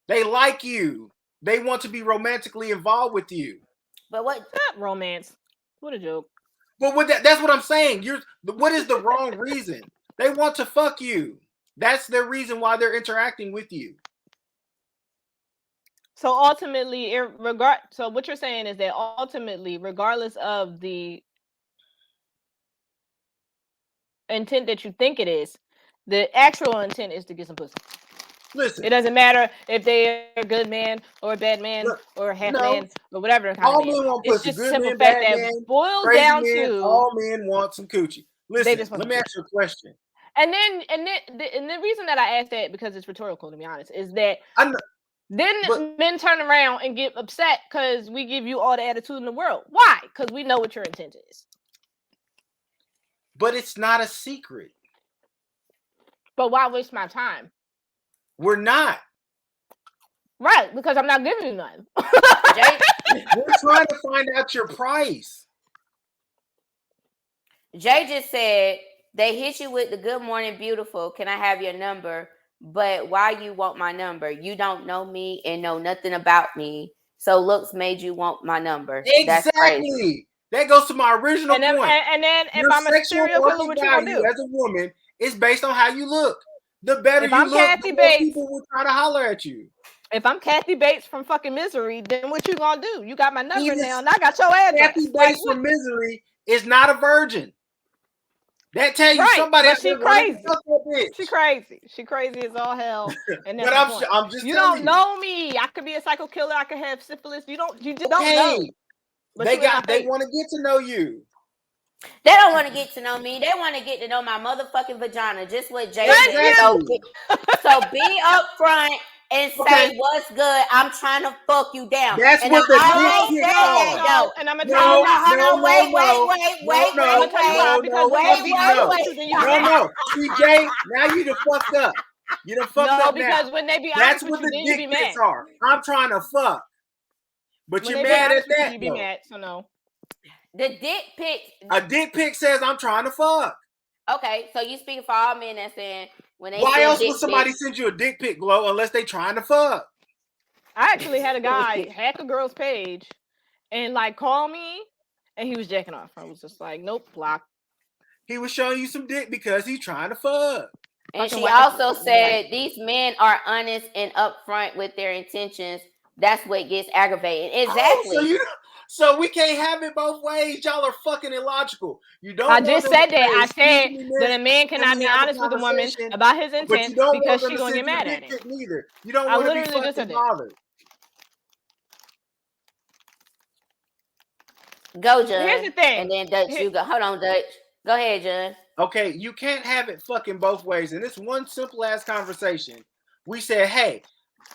They like you. They want to be romantically involved with you. but what Not romance. What a joke. But that's what I'm saying. What is the wrong reason? They want to fuck you. That's their reason why they're interacting with you. So ultimately, so what you're saying is that ultimately, regardless of the intent that you think it is, the actual intent is to get some pussy. Listen, It doesn't matter if they're a good man or a bad man look, or a half no, man or whatever kind of all man. men want It's pussy. just a Good simple men, fact bad that men, boils crazy down men. to All men want some coochie. they Listen, just want let some me coochie. ask you a question. And the reason that I asked that, because it's rhetorical, to be honest, is that then But men turn around and get upset because we give you all the attitude in the world. Why? Because we know what your intent is. but it's not a secret. But why waste my time? We're not. Right, because I'm not giving you none. Jay We're trying to find out your price. Jay just said they hit you with the good morning, beautiful. Can I have your number? But why you want my number? You don't know me and know nothing about me. So looks made you want my number. That's crazy. Exactly. That goes to my original And then, point. and then if Your I'm a sexual serial killer, worth what you gonna value do? as a woman is based on how you look. The better If you I'm look, Kathy the more Bates, people will try to holler at you. if I'm Kathy Bates from fucking Misery, then what you gonna do? You got my number Even now, and I got your address. Kathy Like Bates what? from Misery is not a virgin. That tell you Right, somebody but out there she wanted to crazy. fuck that bitch. She crazy. She crazy as all hell, and that's But the point. I'm just You telling don't you. know me. I could be a psycho killer. I could have syphilis. You just don't know. Okay, But you in my they face. want to get to know you. They don't want to get to know me. They want to get to know my motherfucking vagina. Just what Jay Thank said. Exactly. So be upfront and Okay. say what's good. I'm trying to fuck you down. That's And I what the always dick said pics that are. though. and I'm gonna tell you No, why. Hold on, wait, I'm gonna tell you why. Because when they be honest with you, then you be mad. No. See, Jay, now you done fucked up. You done fucked up now. Because when they be That's honest with what you, the then you be dick pics mad. are. I'm trying to fuck. But When you're they be mad at honest with you, that, you be though. mad. So no. The dick pic. A dick pic says I'm trying to fuck. Okay, so you speaking for all men that saying when they Why send else dick would somebody pics. send you a dick pic, Glow, unless they trying to fuck? I actually had a guy hack a girl's page and like call me, and he was jacking off. I was just like, nope, block. He was showing you some dick because he's trying to fuck. And Fucking she wife. also said these men are honest and upfront with their intentions. That's what gets aggravating. Exactly. Oh, so we can't have it both ways. Y'all are fucking illogical. You don't. I want just them said to that. say, I said "Excuse me, that miss, a man can cannot we be have a honest with a woman conversation?" about his But intent you don't because want them she to gonna send get you a mad dick at pic it. neither. You don't I want to be literally just said fucking that. bothered. Go, John. Here's the thing. And then Dutch, you go. Hold on, Dutch. Go ahead, John. Okay, you can't have it fucking both ways. In this one simple ass conversation, we said, "Hey,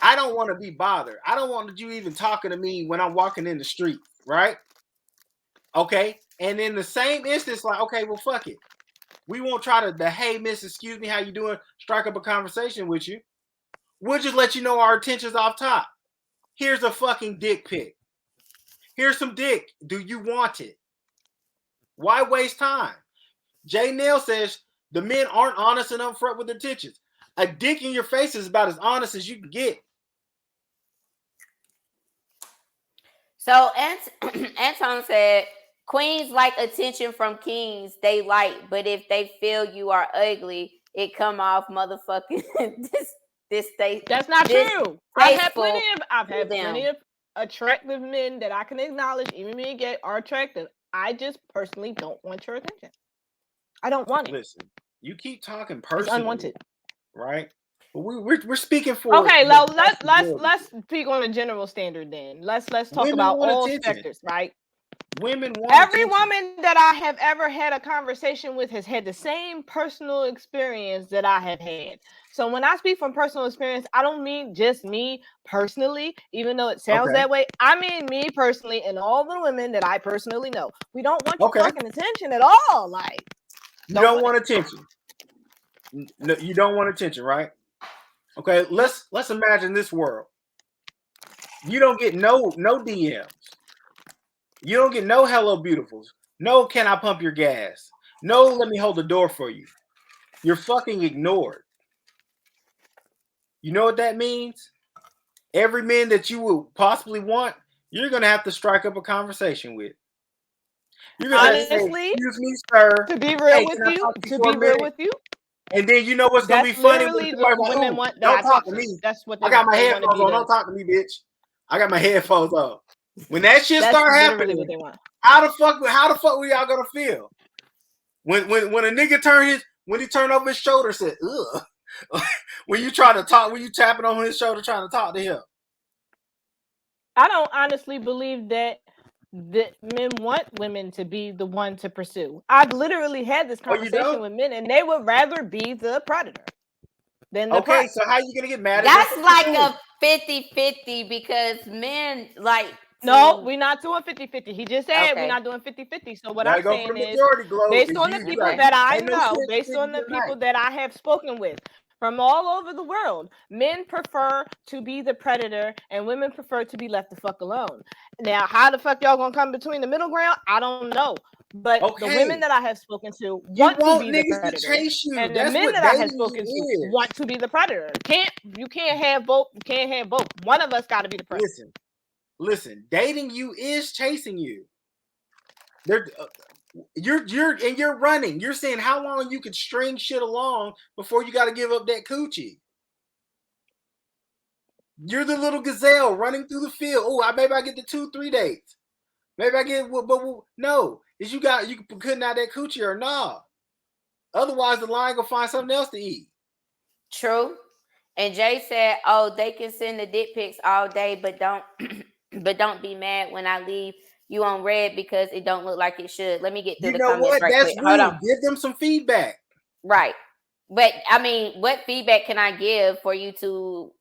I don't want to be bothered. I don't want you even talking to me when I'm walking in the street, right?" Okay, and in the same instance, like, okay, well, fuck it. We won't try to, hey, miss, excuse me, how you doing? Strike up a conversation with you. We'll just let you know our intentions off top. Here's a fucking dick pic. Here's some dick. Do you want it? Why waste time? Jay Nail says the men aren't honest and upfront with their intentions. A dick in your face is about as honest as you can get. So Anton said, queens like attention from kings they like, but if they feel you are ugly, it come off motherfucking That's not true. I've had plenty of attractive men that I can acknowledge, even men get are attractive. I just personally don't want your attention. I don't want it. Listen, you keep talking It's personally, unwanted. right? But we're speaking for Okay, the let's speak on a general standard then. Let's talk Women about want all attention. specters, right? Women want Every attention. woman that I have ever had a conversation with has had the same personal experience that I have had. So when I speak from personal experience, I don't mean just me personally, even though it sounds Okay. that way. I mean me personally and all the women that I personally know. We don't want your fucking attention at all. Like, you don't want attention. No, you don't want attention, right? Okay, let's imagine this world. You don't get no DMs. You don't get no hello beautifuls. No, can I pump your gas? No, let me hold the door for you. You're fucking ignored. You know what that means? Every man that you would possibly want, you're gonna have to strike up a conversation with. You're gonna honestly, say, "Excuse me, sir. to be real with you, and then you know what's gonna be funny when what women want. Don't talk to me. That's what I got my headphones on. Don't talk to me, bitch. I got my headphones on. When that shit start happening, what they want. How the fuck were y'all gonna feel? When a nigga when he turned over his shoulder, said, "Ugh." When you try to talk, when you tapping on his shoulder trying to talk to him. I don't honestly believe that men want women to be the one to pursue. I've literally had this conversation with men, and they would rather be the predator than the prey. So how you gonna get mad? That's like a 50-50 because men like. No, we're not doing 50-50. He just said we're not doing 50-50. So what I'm saying is, based on the people that I know, based on the people that I have spoken with from all over the world, men prefer to be the predator and women prefer to be left the fuck alone. Now, how the fuck y'all gonna come between the middle ground? I don't know. But the women that I have spoken to want to be the predator, and the men that I have spoken to want to be the predator. You can't have both. You can't have both. One of us got to be the predator. Listen, dating you is chasing you. You're running. You're saying how long you can string shit along before you got to give up that coochie. You're the little gazelle running through the field. Oh, maybe I get the 2-3 dates. Maybe I get but no. Is you putting out that coochie or nah? Otherwise, the lion gonna find something else to eat. True. And Jay said, "Oh, they can send the dick pics all day, but don't be mad when I leave. you on red because it don't look like it should. Let me get through You the know comments what? right That's quick. Hold on. rude. Give them some feedback. Right. But I mean, what feedback can I give for you to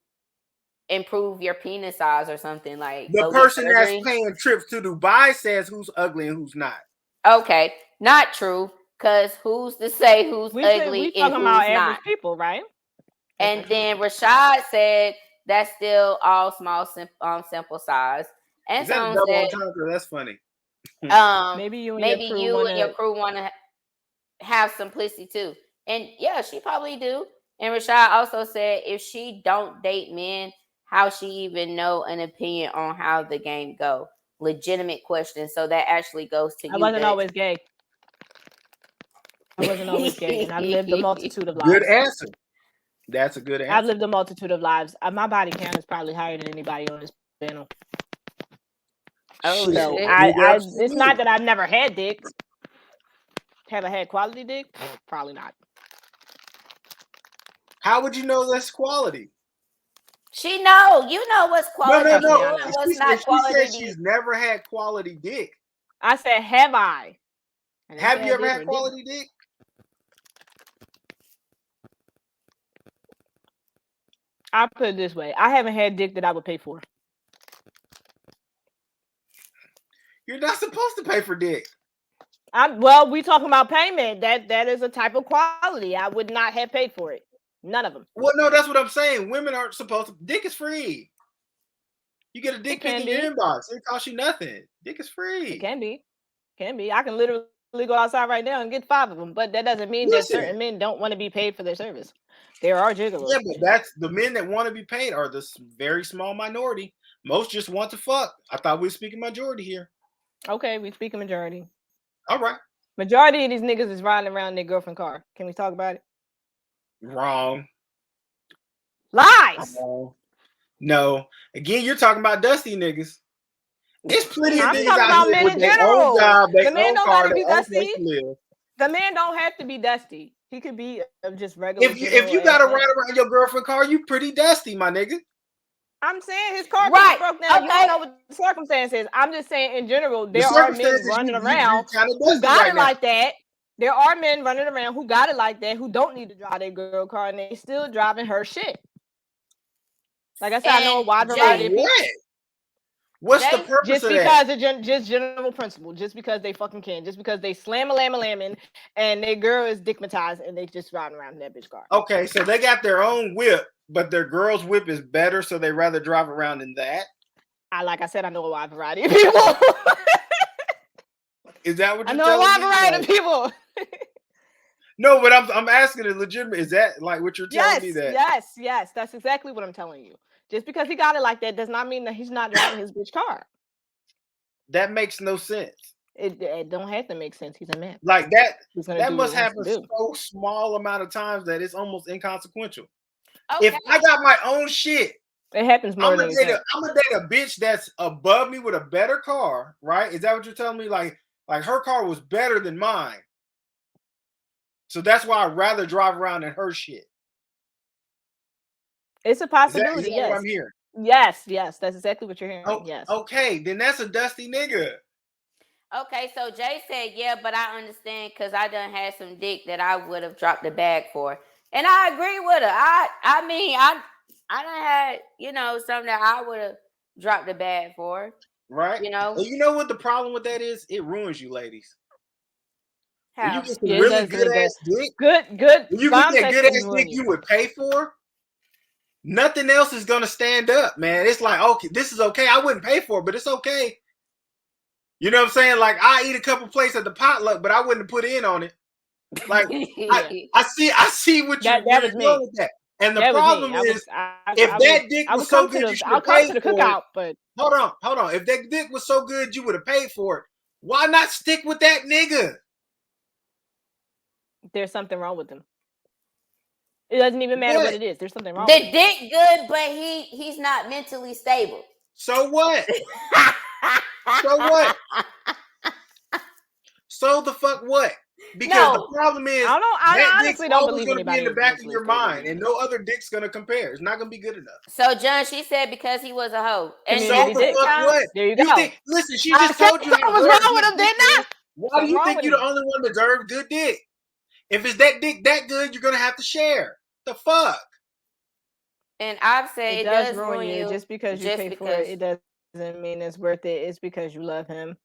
improve your penis size or something? Like The go get person that's surgery? paying trips to Dubai says who's ugly and who's not. Okay, not true. Cause who's to say who's ugly We and talking about who's average not? people, right? And then Rashad said that's still all small sample size. And Is that a someone double said, entendre? That's funny. maybe you and maybe your crew you want and your to. crew want to have simplicity too. And yeah, she probably do. And Rashad also said if she don't date men, how she even know an opinion on how the game go? Legitimate question. So that actually goes to I you, wasn't Dutch. always gay. I wasn't always gay, and I've lived a multitude of Good lives. answer. That's a good I've answer. lived a multitude of lives. My body count is probably higher than anybody on this panel. Oh Shit, So shit. big ups to it's you. not that I've never had dick. Have I had quality dick? Probably not. How would you know that's quality? She know. You know what's quality No. Trust me, dick I and know. what's not She said quality she's dick. never had quality dick. I said, have I? I didn't say Have I you ever did or had didn't. quality dick? I'll put it this way: I haven't had dick that I would pay for. You're not supposed to pay for dick. We talking about payment. That is a type of quality. I would not have paid for it. None of them. Well, no, that's what I'm saying. Women aren't supposed to. Dick is free. You get a dick pic in your inbox. It costs you nothing. Dick is free. It can be. I can literally go outside right now and get 5 of them. But that doesn't mean that certain men don't want to be paid for their service. There are gigolos. Yeah, but that's the men that want to be paid are the very small minority. Most just want to fuck. I thought we were speaking majority here. Okay, we speak a majority. All right. Majority of these niggas is riding around in their girlfriend car. Can we talk about it? Wrong. Lies. No. Again, you're talking about dusty niggas. There's plenty of I'm niggas talking out about here men with in their general. own job, their The man own don't car, gotta their be own place dusty. to live. The man don't have to be dusty. He could be just regular. If you gotta ride around your girlfriend car, you pretty dusty, my nigga. I'm saying his car Right. broke down. Okay. You don't know what the circumstance is. I'm just saying in general, there are men running around who got it like that. There are men running around who got it like that, who don't need to drive their girl car, and they still driving her shit. Like I said, I know a wide variety of people. What's the purpose just of because that? Just general principle, just because they fucking can, just because they slam a lamming and their girl is dickmatized and they just riding around in that bitch car. Okay, so they got their own whip, but their girl's whip is better, so they rather drive around in that. Like I said, I know a wide variety of people. Is that what you're telling me? I know a wide variety of people. No, but I'm asking it legitimate. Is that like what you're telling me? That yes, that's exactly what I'm telling you. Just because he got it like that does not mean that he's not driving his bitch car. That makes no sense. It don't have to make sense. He's a man. Like that. That must happen so small amount of times that it's almost inconsequential. Okay. If I got my own shit, it happens more than I'm gonna date a bitch that's above me with a better car, right? Is that what you're telling me? Like her car was better than mine. So that's why I'd rather drive around in her shit. It's a possibility. Is that yes. what I'm hearing? Yes, that's exactly what you're hearing. Oh, yes. Okay, then that's a dusty nigga. Okay, so Jay said, yeah, but I understand because I done had some dick that I would have dropped the bag for. And I agree with her. I mean, I done had, something that I would have dropped the bag for. Right. You know? And you know what the problem with that is? It ruins you, ladies. How? When you get some really good ass dick. Good. When you get that good ass dick you would pay for, nothing else is gonna stand up, man. It's like, okay, this is okay. I wouldn't pay for it, but it's okay. You know what I'm saying? Like I eat a couple plates at the potluck, but I wouldn't put in on it. Like I see what you're doing with that. And the problem is, if that dick was so good, you should have paid for it. But hold on. If that dick was so good, you would have paid for it. Why not stick with that nigga? There's something wrong with him. It doesn't even matter what it is. There's something wrong with him. The dick good, but he's not mentally stable. So what? So what? So the fuck what? Because the No. problem is I don't know. that I dick's honestly don't always believe going to be in anybody the is back of mentally your stable mind, these and days. no other dick's going to compare. It's not going to be good enough. So John, she said because he was a hoe. And So Community that's the dick. it, fuck y'all. what? There you You go. think? Listen, she I just said told you how something was good wrong with his him, dick didn't I? is. Why do Something you wrong think with you're him. the only one that deserves good dick? If it's that dick that good, you're gonna have to share. The fuck? And I've said It it does does ruin you. Just because you pay for it, it doesn't mean it's worth it. It's because you love him.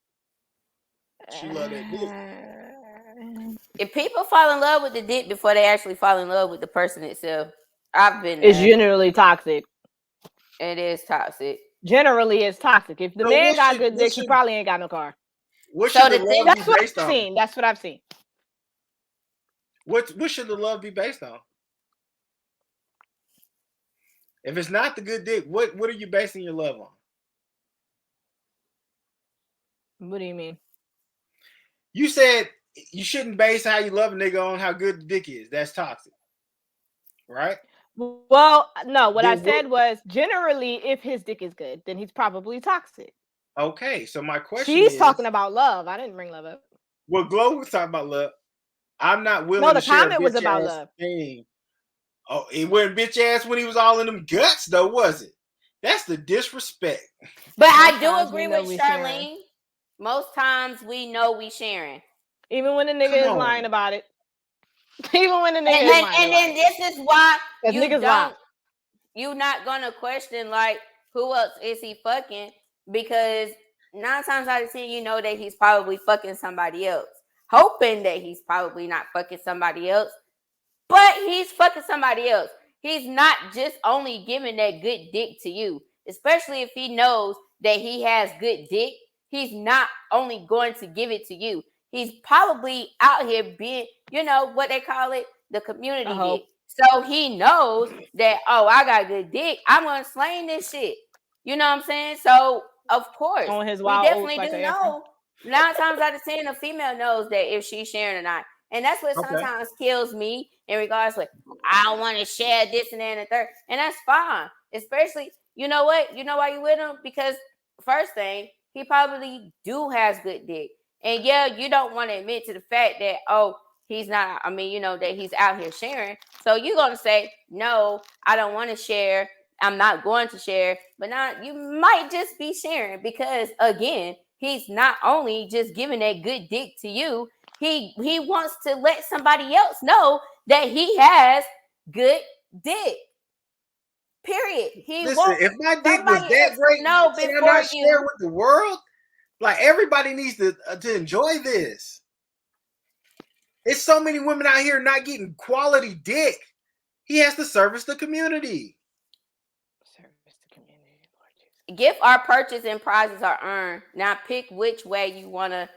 She love that dick. If people fall in love with the dick before they actually fall in love with the person itself, I've been It's there. generally toxic. It is toxic. Generally, it's toxic. If the So man got good dick, he probably ain't got no car. What So should the the love thing- be That's what based I've on? seen. That's what I've seen. What should the love be based on? If it's not the good dick, what are you basing your love on? What do you mean? You said you shouldn't base how you love a nigga on how good the dick is. That's toxic, right? Well, no. What I Then said was generally, if his dick is good, then he's probably toxic. Okay, so my question She's is, talking about love. I didn't bring love up. well, Glow was talking about love. I'm not willing No, to the share a comment was bitch about ass love. thing. Oh, it wasn't bitch ass when he was all in them guts, though, was it? That's the disrespect. But I do Sometimes we agree know with we Charlene. sharing. Most times we know we sharing. Even when the nigga Come is on. lying about it. Even when the nigga And is then, lying and about then it. this is why 'Cause you niggas lie. don't, you not gonna question like who else is he fucking, because 9 times out of 10 you know that he's probably fucking somebody else, hoping that he's probably not fucking somebody else, but he's fucking somebody else. He's not just only giving that good dick to you, especially if he knows that he has good dick. He's not only going to give it to you. He's probably out here being, you know, what they call it, the community dick. So he knows that, oh, I got good dick. I'm going to slang this shit. You know what I'm saying? So, of course, On his we wild definitely oats like do an afro. know. 9 times out of 10, a female knows that if she's sharing or not. And that's what Okay. sometimes kills me in regards to, I don't want to share this and that and the third. And that's fine. Especially, you know what? You know why you with him? Because first thing, he probably do has good dick. And yeah, you don't want to admit to the fact that, oh, he's not, I mean, you know, that he's out here sharing. So you're going to say, no, I don't want to share. I'm not going to share. But now you might just be sharing because, again, he's not only just giving that good dick to you, he wants to let somebody else know that he has good dick. Period. He Listen, wants if my dick was somebody that else great, to know can I before not share you. with the world? Like, everybody needs to enjoy this. There's so many women out here not getting quality dick. He has to service the community. Service the community, Lord Jesus. Gift are purchased and prizes are earned. Now pick which way you wanna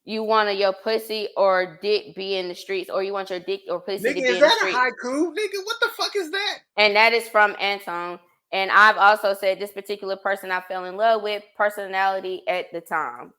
your pussy or dick be in the streets, or you want your dick or pussy Nigga, to be is in the that a streets. haiku? Nigga, what the fuck is that? And that is from Anton. And I've also said this particular person I fell in love with, personality at the time.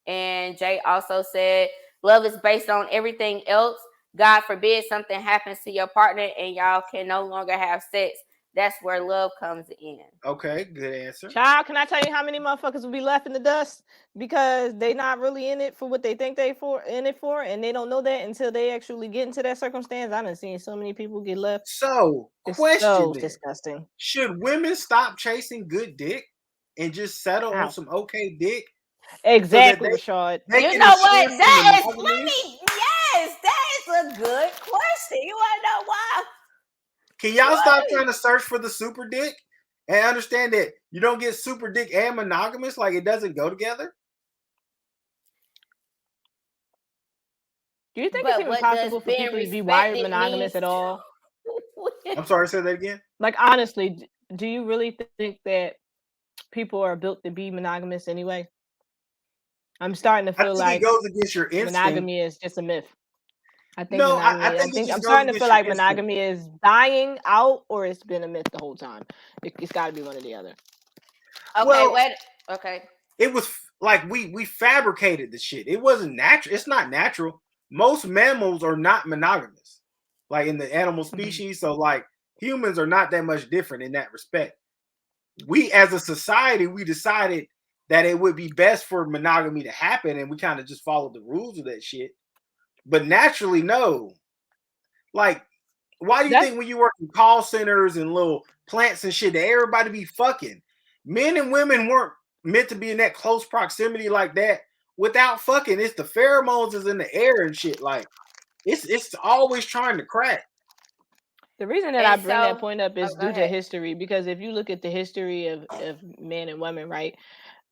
And Jay also said, love is based on everything else. God forbid something happens to your partner and y'all can no longer have sex. That's where love comes in. Okay, good answer. Child, can I tell you how many motherfuckers will be left in the dust because they not really in it for what they think they in it for, and they don't know that until they actually get into that circumstance. I done seen so many people get left. So, It's question so then. disgusting. Should women stop chasing good dick and just settle on some okay dick? Exactly, So Rashad. You know what? That is, yes, that is a good question. You want to know why? Can y'all stop trying to search for the super dick and understand that you don't get super dick and monogamous? Like, it doesn't go together? Do you think it's even possible for people to be wired monogamous at all? I'm sorry, say that again. Like, honestly, do you really think that people are built to be monogamous anyway? I'm starting to feel like it goes against your instinct. monogamy is just a myth. I think No, monogamy. I think I'm starting to feel like monogamy is dying out, or it's been a myth the whole time. It's got to be one or the other. Okay, well, okay. It was like we fabricated the shit. It wasn't natural. It's not natural. Most mammals are not monogamous, like in the animal species. So, like, humans are not that much different in that respect. We, as a society, we decided that it would be best for monogamy to happen, and we kind of just followed the rules of that shit. but naturally, no. Like, why do you think when you work in call centers and little plants and shit that everybody be fucking? Men and women weren't meant to be in that close proximity like that without fucking. It's the pheromones is in the air and shit. Like, it's always trying to crack. The reason that I bring that point up is due to history, because if you look at the history of men and women, right?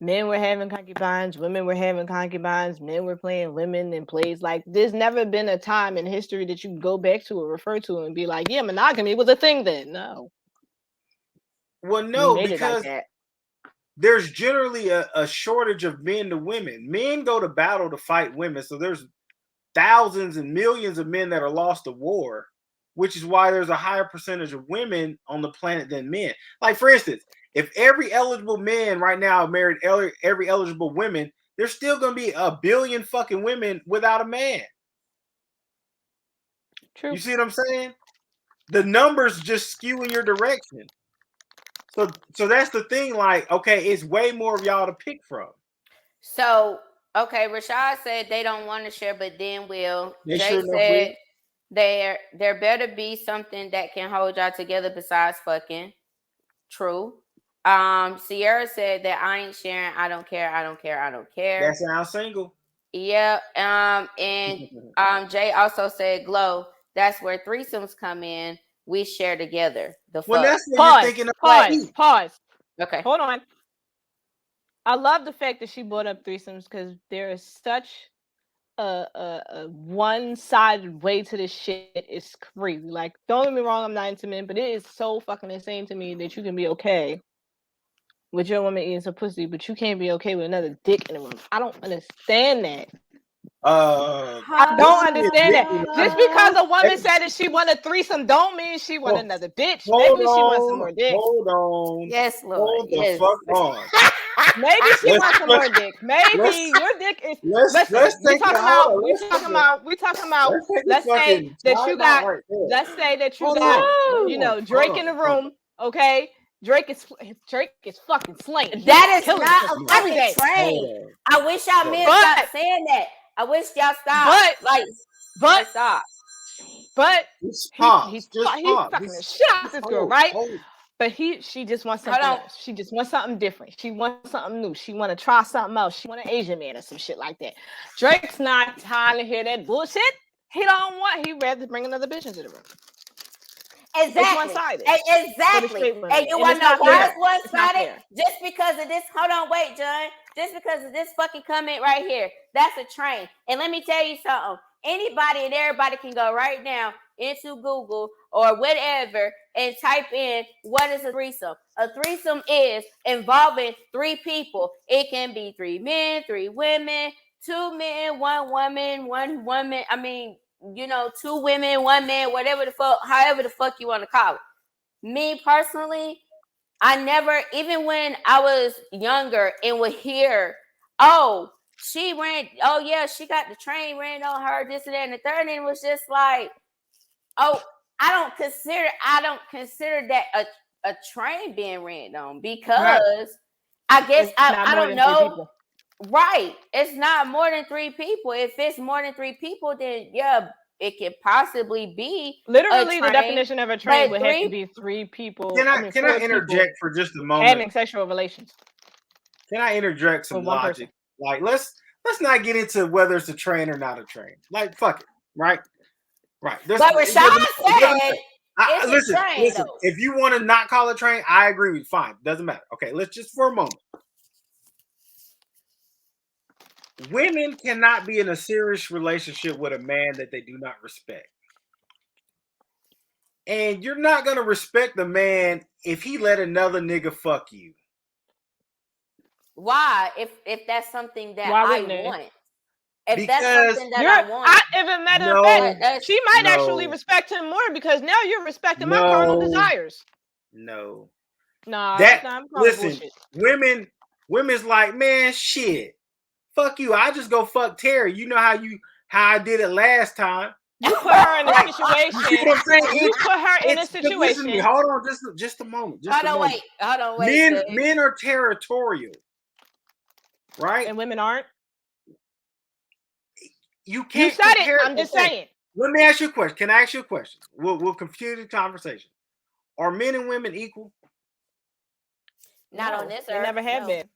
Men were having concubines, women were having concubines, men were playing women in plays. Like, there's never been a time in history that you can go back to or refer to and be like, yeah, monogamy was a thing then. No. Well, no, because there's generally a shortage of men to women. Men go to battle to fight women. So there's thousands and millions of men that are lost to war, which is why there's a higher percentage of women on the planet than men. Like, for instance, if every eligible man right now married every eligible woman, there's still going to be a billion fucking women without a man. True. You see what I'm saying? The numbers just skew in your direction. So that's the thing. Like, okay, it's way more of y'all to pick from. So, okay, Rashad said they don't want to share, but then will. They Jay said there better be something that can hold y'all together besides fucking. True. Sierra said that I ain't sharing. I don't care. I don't care. I don't care. That sounds single. Yeah. And Jay also said glow. That's where threesomes come in. We share together. The fuck. Well, that's what you're thinking of. Pause. Okay. Hold on. I love the fact that she brought up threesomes, because there is such a one-sided way to this shit. It's crazy. Like, don't get me wrong, I'm not into men, but it is so fucking insane to me that you can be okay with your woman eating some pussy, but you can't be okay with another dick in the room. I don't understand that. I don't understand that. Just because a woman said that she want a threesome don't mean she want another bitch. Maybe she wants some more dick. Hold on. Yes, Lord. Hold the fuck on. Maybe she wants some more dick. Maybe your dick is. Listen, we talking about. Let's say that you got. Let's say that you got. You know, Drake in the room. Okay. Drake is fucking slaying. That is not a fucking train. I wish y'all men stop saying that. I wish y'all stop. But stop. But he's fucking the shit out of this girl, right? But she just wants something else. She just wants something different. She wants something new. She want to try something else. She want an Asian man or some shit like that. Drake's not trying to hear that bullshit. He'd rather bring another bitch into the room. Exactly. It's one-sided. Exactly. And you want to know why it's one-sided? Just because of this. Hold on, wait, John. Just because of this fucking comment right here. That's a train. And let me tell you something. Anybody and everybody can go right now into Google or whatever and type in what is a threesome. A threesome is involving three people. It can be 3 men, 3 women, 2 men, 1 woman, 1 woman. I mean, 2 women, 1 man, whatever the fuck, however the fuck you want to call it. Me personally, I never, even when I was younger and would hear, she got the train ran on her, this and that, and the third, and it was just like, I don't consider that a train being ran on, because I guess I don't know. Right. It's not more than 3 people. If it's more than 3 people, then yeah, it could possibly be literally the definition of a train would have to be 3 people. Can I interject for just a moment? Having sexual relations. Can I interject some logic? Like, let's not get into whether it's a train or not a train. Like, fuck it, right? Right. But Rashad said it's a train. Listen, if you want to not call it a train, I agree with you. Fine. Doesn't matter. Okay, let's just for a moment. Women cannot be in a serious relationship with a man that they do not respect. And you're not going to respect the man if he let another nigga fuck you. Why? If that's something that I want. If that's something that I want. If a matter of fact, she might actually respect him more, because now you're respecting my carnal desires. No. Nah, listen, women's like, man, shit. Fuck you. I just go fuck Terry. You know how I did it last time. You put her in a situation. You put her in a situation. Listen to me. Hold on, just a moment. Hold on, wait. Men are territorial, right? And women aren't. You can't said compare. it. I'm just saying. Let me ask you a question. Can I ask you a question? We'll continue the conversation. Are men and women equal? Not No, on this they earth. never have No. been.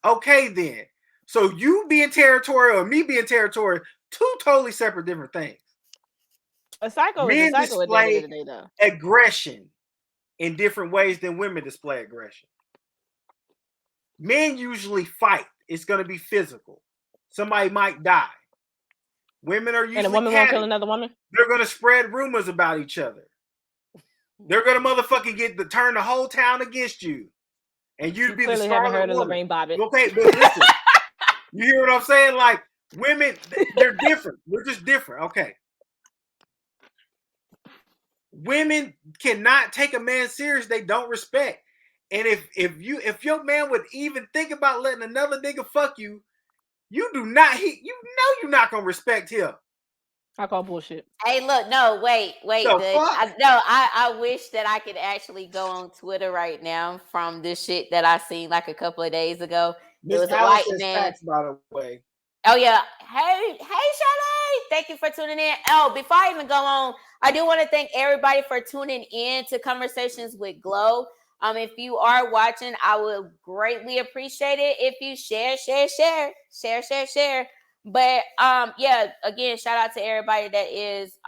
Okay, then. So you being territorial or me being territorial, two totally separate different things. A psycho is a Men psycho at the end of display the day, though. aggression in different ways than women display aggression. Men usually fight. It's going to be physical. Somebody might die. Women are And a usually woman won't kill catty. another woman. They're going to spread rumors about each other. They're going to motherfucking turn the whole town against you. And you'd be the Clearly haven't scarlet heard of woman. Lorraine Bobbitt. Okay, but listen. You hear what I'm saying? Like, women, they're different. We're just different. Okay. Women cannot take a man serious they don't respect. And if your man would even think about letting another nigga fuck you, you do not you're not gonna respect him. I call bullshit. Hey, look, no, wait, The fuck? I wish that I could actually go on Twitter right now from this shit that I seen like a couple of days ago. It Miss was a Alice white says man. facts, by the way. Oh yeah, hey Shelly, thank you for tuning in. Oh, before I even go on, I do want to thank everybody for tuning in to Conversations with Glow. If you are watching, I would greatly appreciate it if you share. But yeah, again, shout out to everybody that is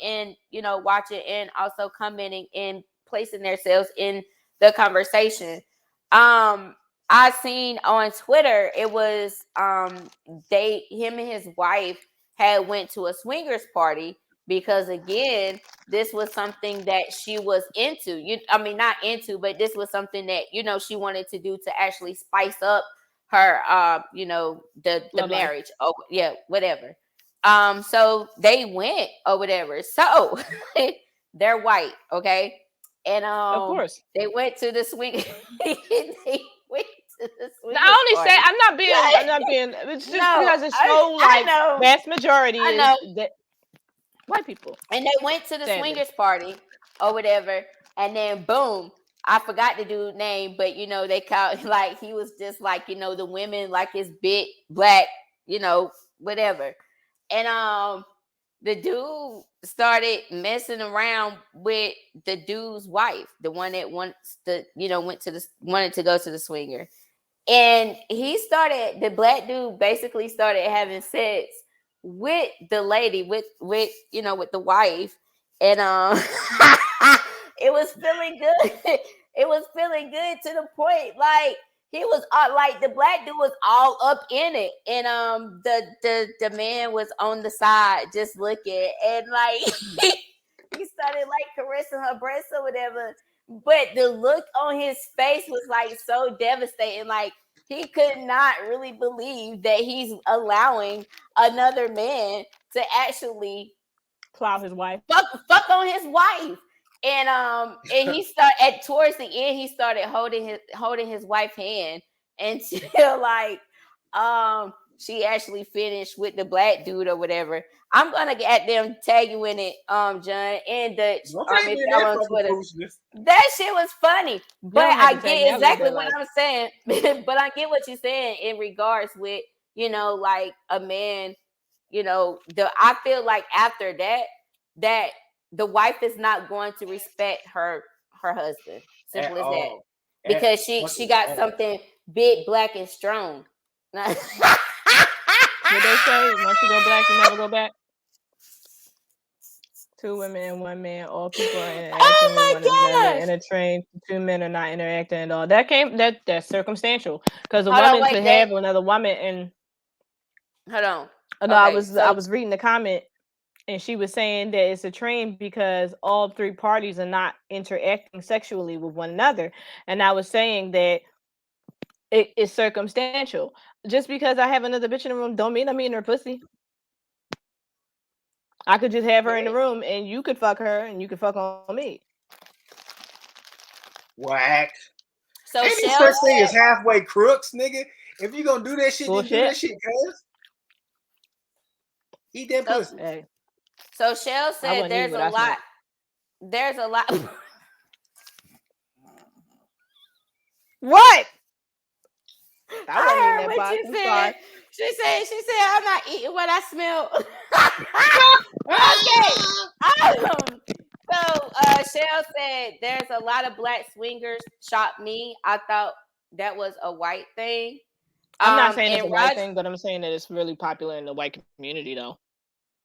in watching and also commenting and placing themselves in the conversation. I seen on Twitter it was him and his wife had went to a swingers party because again this was something that she was into. Not into, but this was something that she wanted to do to actually spice up her the marriage. Oh yeah, whatever. So they went or whatever. So they're white, okay? And Of course. they went to the swing. They went to the swingers I only party. say I'm not being. It's just No, because it's so I know. vast majority I is know. that white people. And they went to the swingers party or whatever, and then boom, I forgot the dude's name, but they called like he was just like the women like his big black, whatever, and the dude started messing around with the dude's wife, the one that wants to wanted to go to the swinger. And the black dude basically started having sex with the lady, with the wife. And it was feeling good. It was feeling good to the point like he was like the black dude was all up in it. And the man was on the side just looking, and like he started like caressing her breasts or whatever. But the look on his face was like so devastating. Like he could not really believe that he's allowing another man to actually plow his wife, fuck on his wife. And he started towards the end. He started holding his wife's hand until like she actually finished with the black dude or whatever. I'm gonna get them tag you in it, John and Dutch. If y'all on Twitter. That shit was funny, but I get exactly what I'm saying. But I get what you're saying in regards with like a man. I feel like after that the wife is not going to respect her husband. Simple as that. Because she got something big, black, and strong. What they say, once you go black, you never go back. 2 women and 1 man, all people are interacting with one another. In a train, 2 men are not interacting at all. That's circumstantial. Because a woman could have another woman and hold on. No, okay, I was reading the comment and she was saying that it's a trend because all 3 parties are not interacting sexually with one another. And I was saying that it is circumstantial. Just because I have another bitch in the room don't mean I'm eating her pussy. I could just have her in the room and you could fuck her and you could fuck on me. Whack. So ain't no such thing as halfway crooks, nigga. If you gonna do that shit, then do that shit, cuz. Eat that pussy. Hey. So Shell said there's a lot. There's a lot. What? I wasn't eating I heard that what box. you I'm said. sorry. She said, I'm not eating what I smell. Okay. So Shell said there's a lot of black swingers. Shot me. I thought that was a white thing. I'm not saying it's a And white Raj, thing, but I'm saying that it's really popular in the white community, though.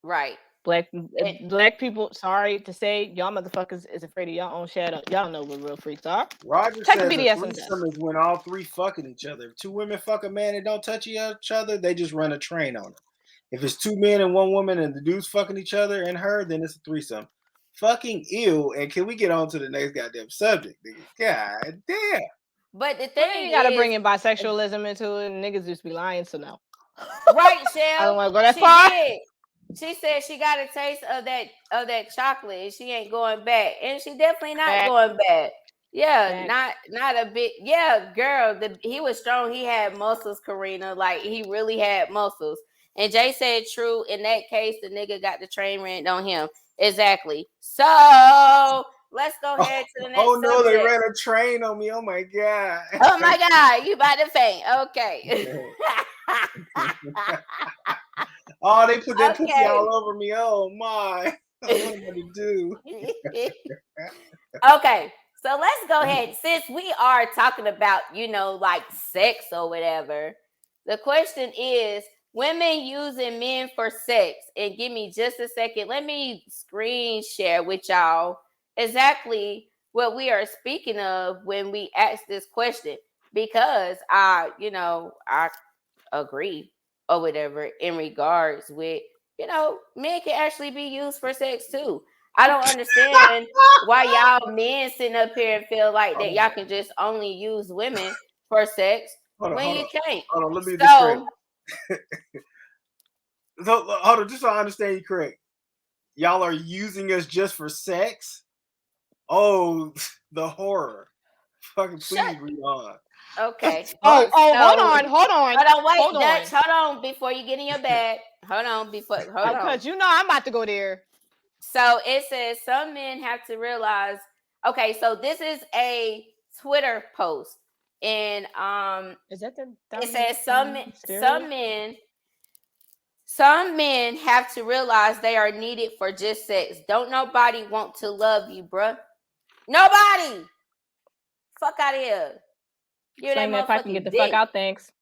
right. And Black people, sorry to say, y'all motherfuckers is afraid of y'all own shadow. Y'all know what real freaks are. Roger Check the says a BDSM test. threesome is when all three fucking each other. If two women fuck a man and don't touch each other, they just run a train on it. If it's two men and one woman and the dudes fucking each other and her, then it's a threesome. Fucking ew. And can we get on to the next goddamn subject, nigga? God damn. but the We thing ain't gotta bring is, in bisexualism into it. And niggas just be lying, so no. right, I don't Shell, want to go that she far. did. She said she got a taste of that chocolate and she ain't going back. And she definitely not Fact, going back. Yeah, fact. not a bit. Yeah, girl, he was strong. He had muscles, Karina. Like he really had muscles. And Jay said true. In that case, the nigga got the train ran on him. Exactly. So let's go ahead to the Oh next no, they subject. ran a train on me. Oh my god. Oh my God, you about to faint. Okay. Oh, they put that pussy Okay. all over me. Oh my. What am I gonna do? Okay, so let's go ahead. Since we are talking about, like sex or whatever, the question is women using men for sex. And give me just a second. Let me screen share with y'all exactly what we are speaking of when we ask this question. Because I agree or whatever in regards with, men can actually be used for sex too. I don't understand why y'all men sitting up here and feel like that y'all can just only use women for sex Hold on, when hold you on. can't. Hold on, let me get this straight. So So hold on, just so I understand you correct. Y'all are using us just for sex? Oh, the horror. Fucking shut. please read on. Okay. Oh, So hold hold on, hold on, on, hold wait, Dutch. on. Hold on before you get in your bag. Hold on. Because I'm about to go there. So it says some men have to realize. Okay, so this is a Twitter post, and Is that the it Dominic says Mysterio? some men have to realize they are needed for just sex. Don't nobody want to love you, bruh. Nobody. Fuck out of here. Give Slang that that pipe and get motherfucking the fuck dick. out, thanks.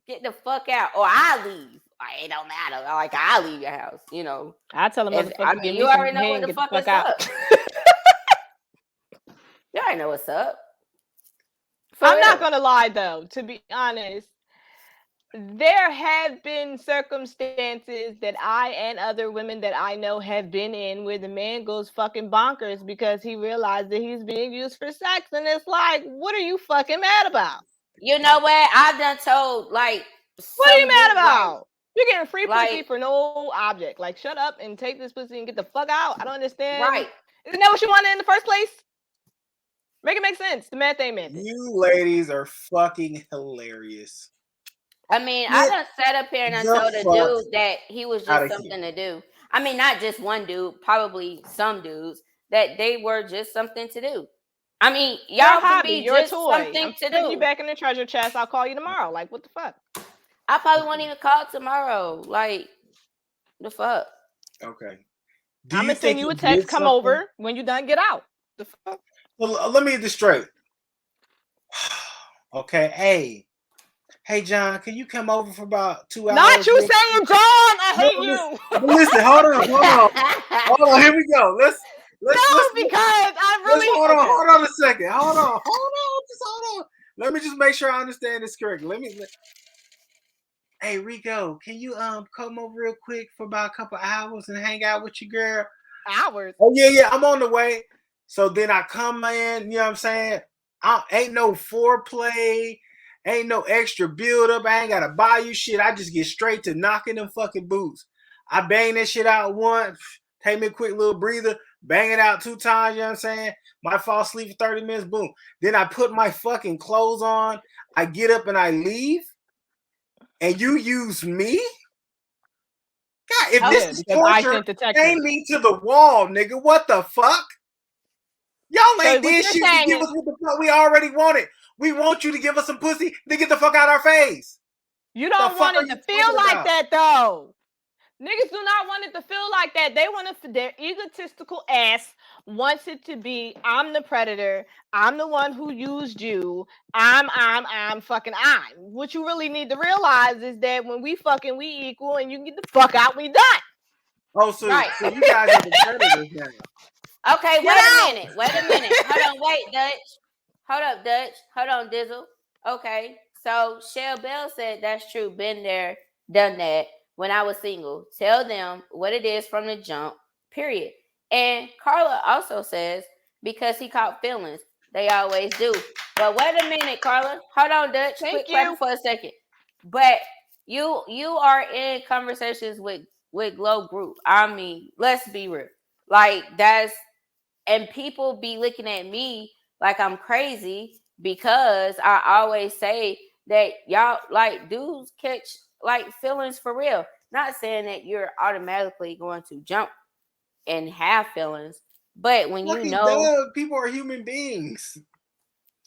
Get the fuck out, or I leave. It don't matter. Like I leave your house. I tell a If motherfucker give you me some already know head what and the get the fuck is fuck out. up. You already know what's up. For I'm real. not gonna lie though, to be honest. There have been circumstances that I and other women that I know have been in where the man goes fucking bonkers because he realized that he's being used for sex, and it's like, what are you fucking mad about? You know what? I've done told like What are you some mad dude about? You're getting free like pussy for no object. Like, shut up and take this pussy and get the fuck out. I don't understand. right. Isn't that what you wanted in the first place? Make it make sense. The math ain't math. You ladies are fucking hilarious. I mean, I Get done sat up here and I the told a fuck dude that he was out just of here. something to do. I mean, not just one dude, probably some dudes that they were just something to do. I mean, You're a y'all can hobby. be You're a just toy. something I'm to putting you do. back in the treasure chest. I'll call you tomorrow. Like, what the fuck? I probably won't even call tomorrow. Like, the fuck? Okay. Do I'm you gonna send think you he a did text. Come something? over when you're done. Get out. The fuck? Well, let me get this straight. Okay. Hey, John, can you come over for about 2 hours? Not you saying, John. I No, hate you. but listen, hold on. Here we go. No, because I Let's really okay. hold on a second. Hold on, just hold on. Let me just make sure I understand this correctly. Hey Rico, can you come over real quick for about a couple hours and hang out with your girl? Hours. Oh yeah, I'm on the way. So then I come in, you know what I'm saying? Ain't no foreplay, ain't no extra build up. I ain't gotta buy you shit. I just get straight to knocking them fucking boots. I bang that shit out once, take me a quick little breather, bang it out 2 times, you know what I'm saying? Might fall asleep for 30 minutes, boom. Then I put my fucking clothes on, I get up and I leave, and you use me? God, if this Yeah, is because I torture, sent the text hang message. me to the wall, nigga. What the fuck? Y'all So ain't what did you're shit to saying give is us what the fuck we already wanted. We want you to give us some pussy. Then get the fuck out our face. You don't want it to feel like that, though. Niggas do not want it to feel like that. They want it, their egotistical ass wants it to be, I'm the predator. I'm the one who used you. I'm fucking I'm. What you really need to realize is that when we fucking, we equal, and you can get the fuck out, we done. Oh, so you guys are the predators now. Okay, wait a minute. Hold on, wait, Dutch. Hold up, Dutch. Hold on, Dizzle. Okay, so Shell Bell said that's true. Been there, done that. When I was single, tell them what it is from the jump, period. And Carla also says, because he caught feelings, they always do. But wait a minute, Carla. Hold on, Dutch. Quit clapping for a second. But you are in conversations with Glow Group. I mean, let's be real. Like, that's, and people be looking at me like I'm crazy because I always say that y'all, like, dudes catch like feelings for real. Not saying that you're automatically going to jump and have feelings, but when you know, people are human beings.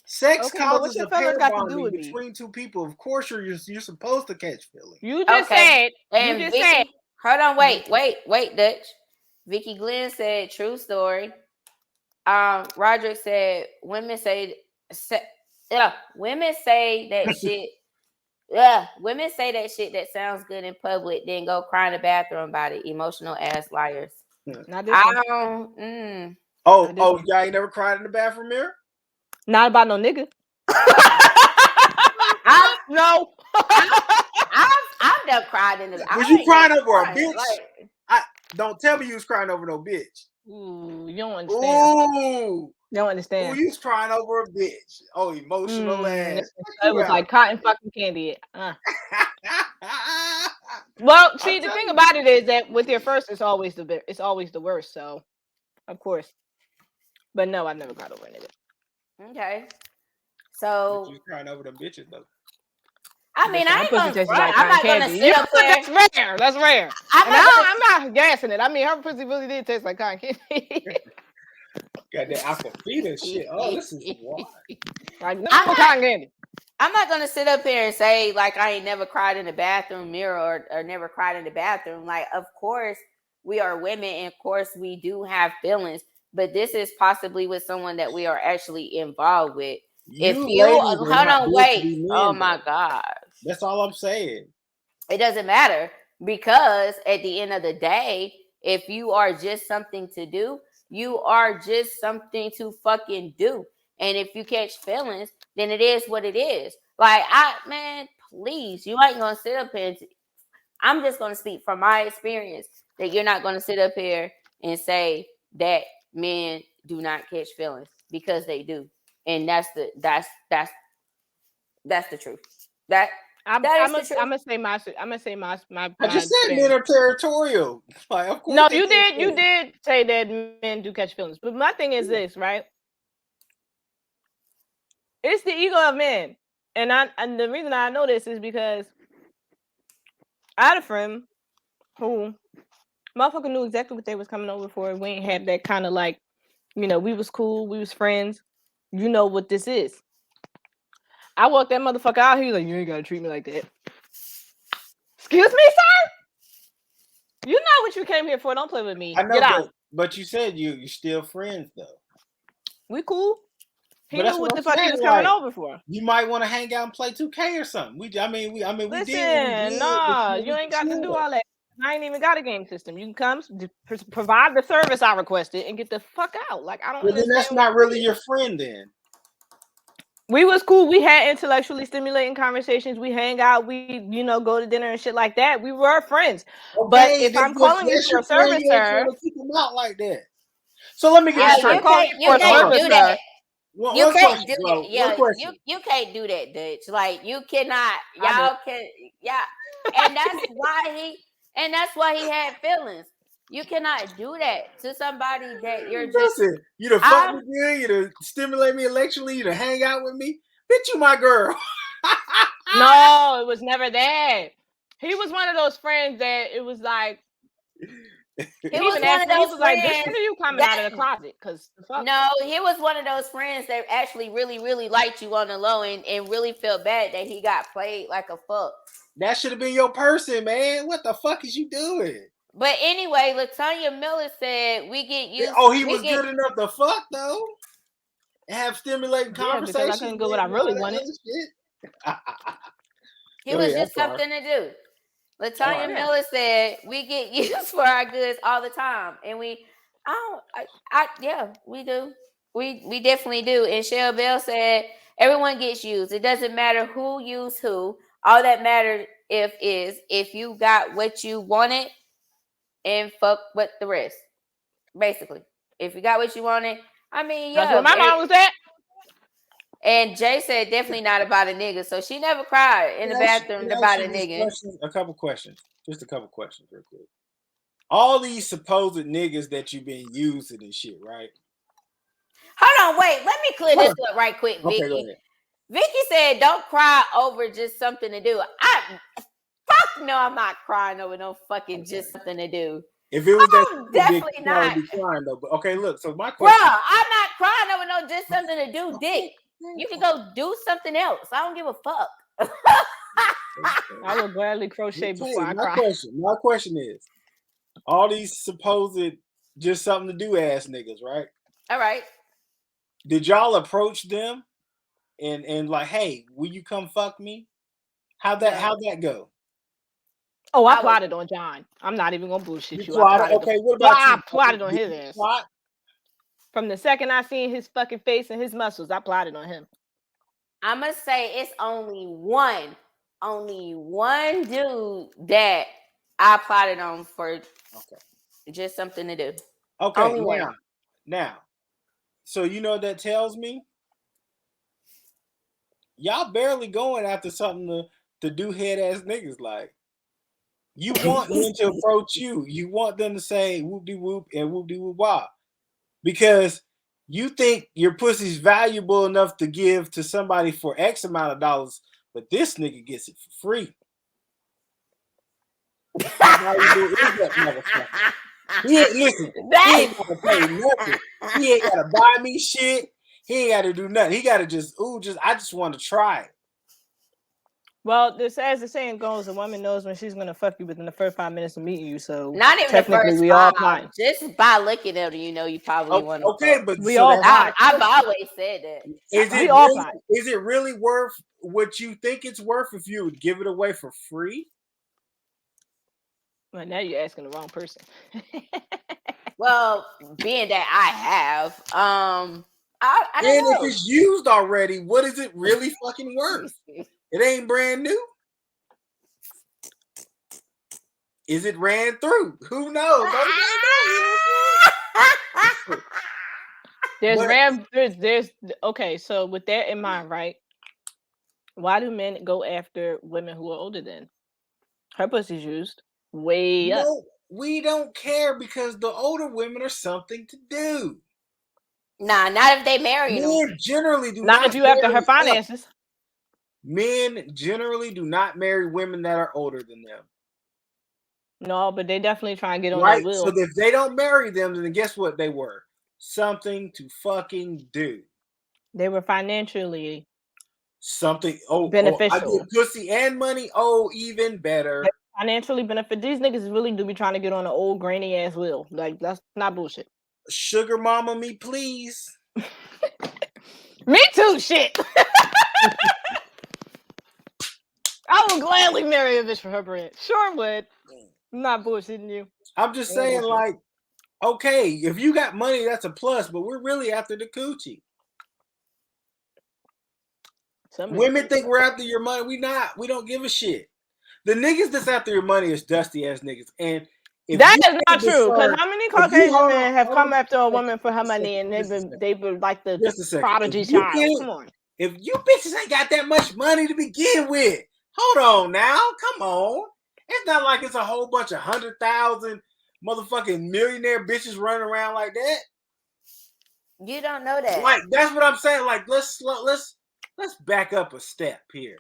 Sex causes a pair bonding between two people. Of course, you're supposed to catch feelings. You just said. And you just Vicky, said. Hold on, wait, Dutch. Vicky Glenn said, "True story." Roderick said, "Women say that shit." Yeah, women say that shit that sounds good in public, then go cry in the bathroom about it. Emotional ass liars. Not this one. Y'all ain't never cried in the bathroom mirror? Not about no nigga. No. I've never cried in the. Was you crying over a bitch? Don't tell me you was crying over no bitch. Ooh, you don't understand. Ooh. You don't understand. Oh, you was crying over a bitch. Oh, emotional ass. It was like cotton fucking candy. Well, see, the thing about it is that with your first, it's always the worst. So, of course. But no, I've never cried over a nigga. Okay. So you crying over them bitches though. I mean, I ain't gonna front. I'm not gonna sit up there. That's rare. I'm not gassing it. I mean, her pussy really did taste like cotton candy. Got that aquafina shit. Oh, this is wild. Like cotton candy. I'm not gonna sit up here and say like I ain't never cried in the bathroom mirror or never cried in the bathroom. Like, of course we are women, and of course we do have feelings, but this is possibly with someone that we are actually involved with. If you hold on, wait. Oh my God. That's all I'm saying. It doesn't matter, because at the end of the day, if you are just something to do, you are just something to fucking do. And if you catch feelings, then it is what it is. Like, please, you ain't gonna sit up here and I'm just gonna speak from my experience that you're not gonna sit up here and say that men do not catch feelings, because they do. And that's the truth. I'm gonna say my. I just said men are territorial. Like, of course. No, you did say that men do catch feelings, but my thing is this, right? It's the ego of men, and the reason I know this is because I had a friend who motherfucker knew exactly what they was coming over for. We ain't had that kind of like, we was cool, we was friends. You know what this is. I walked that motherfucker out. He was like, "You ain't gotta treat me like that." Excuse me, sir? You know what you came here for. Don't play with me. I know, get out. But you said you're still friends though. We cool. He knew what the fuck he was coming over for. You might want to hang out and play 2K or something. Listen, you ain't got to do all that. I ain't even got a game system. You can come, provide the service I requested, and get the fuck out. Like, I don't. Well, then that's not really your friend then. We was cool. We had intellectually stimulating conversations. We hang out. We, go to dinner and shit like that. We were friends. Okay, but if I'm calling you for a service, sir, keep them out like that. So let me get straight. You can't do that. You can't do that. Yeah, you can't do that, Dutch. Like, you cannot. Y'all can. Yeah, and that's why he had feelings. You cannot do that to somebody that you're just. Listen, you to fuck with me, you to stimulate me intellectually, you to hang out with me. Bitch, you my girl. No, it was never that. He was one of those friends that it was like, He was even one asked of me, he those was like, "Bitch, friends when are you coming out of the closet?" Because no, he was one of those friends that actually really, really liked you on the low and really felt bad that he got played like a fuck. That should have been your person, man. What the fuck is you doing? But anyway, Latonya Miller said we get used. Oh, he was good enough to fuck though, and have stimulating yeah, because I conversations couldn't get what I and all really that wanted. other shit. He Go was ahead, I'm just sorry. something to do. All Latonya right. Miller said we get used for our goods all the time, and yeah, we do. We definitely do. And Shell Bell said everyone gets used. It doesn't matter who used who. All that matters if you got what you wanted and fuck with the rest. Basically, if you got what you wanted, I mean, That's yeah. where my mom was at. And Jay said definitely not about a nigga, so she never cried in the bathroom about a nigga. A couple questions, just a couple questions, real quick. All these supposed niggas that you've been using and shit, right? Hold on, wait. Let me clear this up right quick, Vicky. Okay, go ahead. Vicky said, "Don't cry over just something to do." Fuck no, I'm not crying over no fucking just something to do. If it was that definitely not be crying though. But okay, look. So my question, bruh, I'm not crying over no just something to do, dick. You can go do something else. I don't give a fuck. I will gladly crochet before I cry. My question is, all these supposed just something to do ass niggas, right? All right. Did y'all approach them and like, hey, will you come fuck me? How'd that go? Oh, I plotted on John. I'm not even gonna bullshit you. Okay, what about you? I plotted on his ass. From the second I seen his fucking face and his muscles, I plotted on him. I'm gonna say it's only one dude that I plotted on for just something to do. Okay, only one. Now, so you know what that tells me? Y'all barely going after something to do head ass niggas. Like, you want them to approach you. You want them to say whoop de whoop and whoop de whoop wop. Because you think your pussy's valuable enough to give to somebody for X amount of dollars, but this nigga gets it for free. How valuable is that motherfucker? He ain't gotta pay nothing. He ain't gotta buy me shit. He ain't gotta do nothing. He gotta I just want to try it. Well, as the saying goes, a woman knows when she's gonna fuck you within the first 5 minutes of meeting you. So not even technically, the first we all five. Just by looking at her, you know, you probably want to. Okay, but we all plot. I've always said that. Is it really worth what you think it's worth if you would give it away for free? Well, now you're asking the wrong person. Well, being that I have, I don't know. If it's used already, what is it really fucking worth? It ain't brand new. Is it ran through? Who knows? There's okay. So with that in mind, right? Why do men go after women who are older than? Her pussy's used way up. No, we don't care because the older women are something to do. Nah, not if they marry them. Men generally do not if you after her finances. Men generally do not marry women that are older than them. No, but they definitely try and get on their will. So if they don't marry them, then guess what they were? Something to fucking do. They were financially beneficial. I get pussy and money. Oh, even better. Financially benefit. These niggas really do be trying to get on an old grainy ass will. Like, that's not bullshit. Sugar mama me, please. Me too, shit. I will gladly marry a bitch for her bread. Sure would. I'm not bullshitting you. I'm just saying, like, okay, if you got money, that's a plus, but we're really after the coochie. Women think we're after your money. We not. We don't give a shit. The niggas that's after your money is dusty ass niggas. And that is not true. Because how many Caucasian men have come after a woman for her money and they've been like the prodigy child? Come on. If you bitches ain't got that much money to begin with, hold on now. Come on. It's not like it's a whole bunch of 100,000 motherfucking millionaire bitches running around like that. You don't know that. Like, that's what I'm saying. Like, let's back up a step here.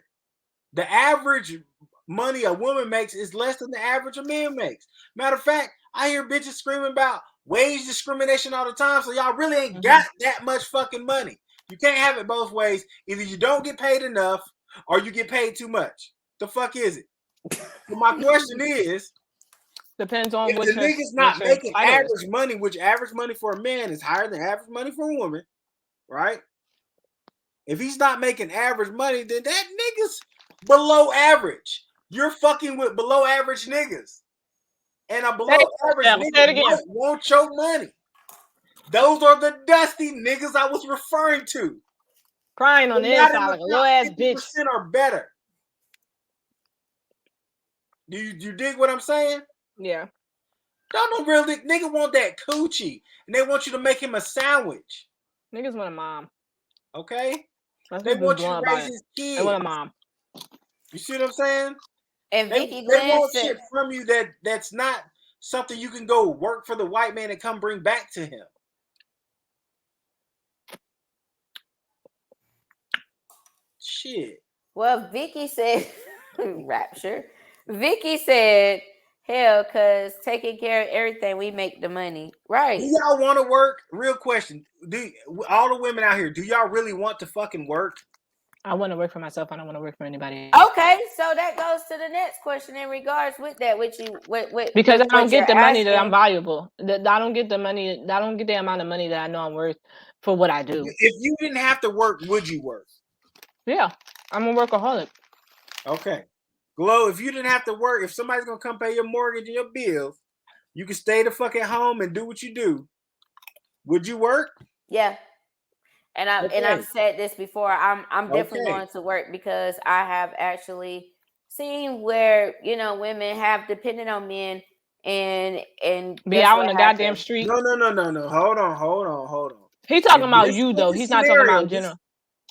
The average money a woman makes is less than the average a man makes. Matter of fact, I hear bitches screaming about wage discrimination all the time, so y'all really ain't got that much fucking money. You can't have it both ways. Either you don't get paid enough or you get paid too much. The fuck is it? So my question is, depends on if what the your nigga's not making title is. average money, which average money for a man is higher than average money for a woman, right? If he's not making average money, then that nigga's below average. You're fucking with below average niggas. And a below average nigga might want your money. Those are the dusty niggas I was referring to. Crying on the inside like a little ass bitch. 50% or better. Do you dig what I'm saying? Yeah. Y'all don't really nigga want that coochie, and they want you to make him a sandwich. Niggas want a mom. Okay? They want you to raise his kids. They want a mom. You see what I'm saying? And They want shit from you that's not something you can go work for the white man and come bring back to him. Shit. Well, Vicky said, rapture. Vicky said, hell, because taking care of everything, we make the money. Right. Do y'all want to work? Real question. All the women out here, do y'all really want to fucking work? I want to work for myself. I don't want to work for anybody. Okay, so that goes to the next question in regards with that, because I don't get the money that I'm valuable. I don't get the money. I don't get the amount of money that I know I'm worth for what I do. If you didn't have to work, would you work? Yeah, I'm a workaholic. Okay. Glow, if you didn't have to work, if somebody's going to come pay your mortgage and your bills, you can stay the fuck at home and do what you do. Would you work? Yeah. And I've said this before. I'm definitely going to work because I have actually seen where, women have depended on men and be out on the goddamn street. No. Hold on. He's talking about you though. He's not talking about general.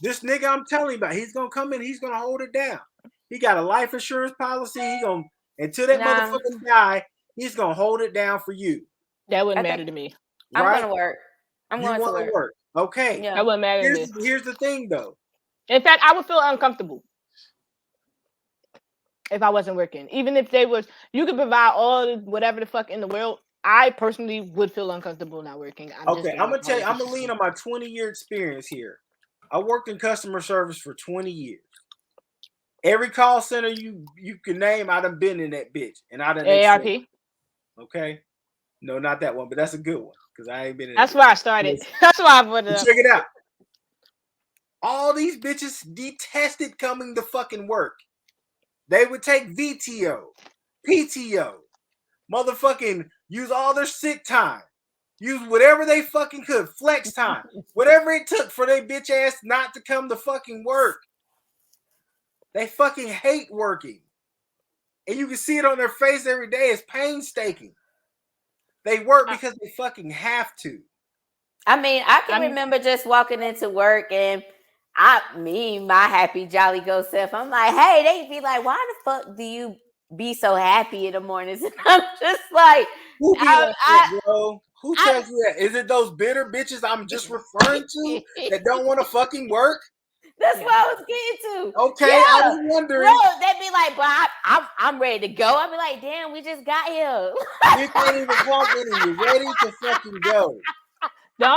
This nigga I'm telling you about, he's gonna come in, he's gonna hold it down. He got a life insurance policy. He gonna until that motherfucking die, he's gonna hold it down for you. That wouldn't matter to me. I'm gonna work. I'm going to work. Okay. Yeah. That wouldn't matter to me. Here's the thing though. In fact, I would feel uncomfortable if I wasn't working. Even if you could provide all whatever the fuck in the world, I personally would feel uncomfortable not working. I'm gonna tell you, I'm gonna lean on my 20-year experience here. I worked in customer service for 20 years. Every call center you can name, I done been in that bitch. And I done ARP. Okay. No, not that one, but that's a good one. Because I ain't been in That's where I started. That's why I put it up. Check it out. All these bitches detested coming to fucking work. They would take VTO, PTO, motherfucking use all their sick time. Use whatever they fucking could, flex time, whatever it took for their bitch ass not to come to fucking work. They fucking hate working. And you can see it on their face every day. It's painstaking. They work because they fucking have to. I mean, I can remember just walking into work and my happy jolly go self, I'm like, hey, they'd be like, why the fuck do you be so happy in the mornings? And I'm just like, who be like that, bro? Who tells you that? Is it those bitter bitches I'm just referring to that don't want to fucking work? That's what I was getting to. Okay, yeah. I was wondering. No, they'd be like, but I'm ready to go. I'd be like, damn, we just got here. You can't even walk in and you're ready to fucking go. The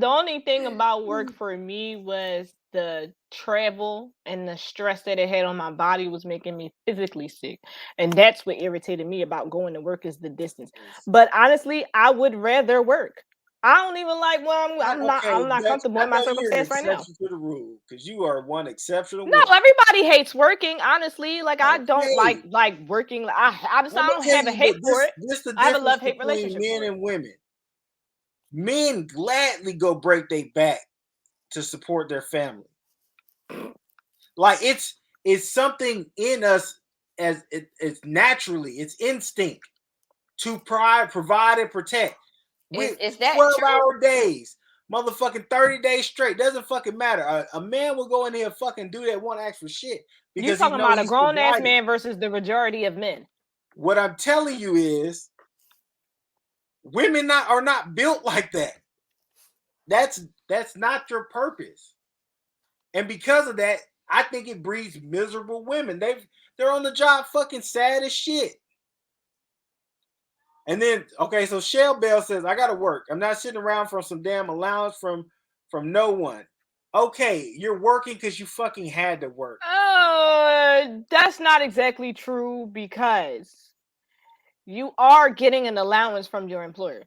only thing about work for me was the travel and the stress that it had on my body was making me physically sick. And that's what irritated me about going to work is the distance. But honestly, I would rather work. I don't even like I'm not comfortable in my circumstance right now. To the rule, because you are one exceptional. No, everybody hates working. Honestly, like I don't like working. I don't have a hate for it. I have a love-hate relationship. Men and women. Men gladly go break their back to support their family. Like it's something in us as it's naturally, it's instinct to provide and protect. Is that 12-hour days, motherfucking 30 days straight. Doesn't fucking matter. A man will go in here and fucking do that one extra shit. Because you're talking about a grown ass man versus the majority of men. What I'm telling you is women are not built like that. That's not your purpose. And because of that, I think it breeds miserable women. They're on the job fucking sad as shit. And then, okay, so Shell Bell says, I gotta work. I'm not sitting around for some damn allowance from no one. Okay, you're working because you fucking had to work. That's not exactly true because you are getting an allowance from your employer.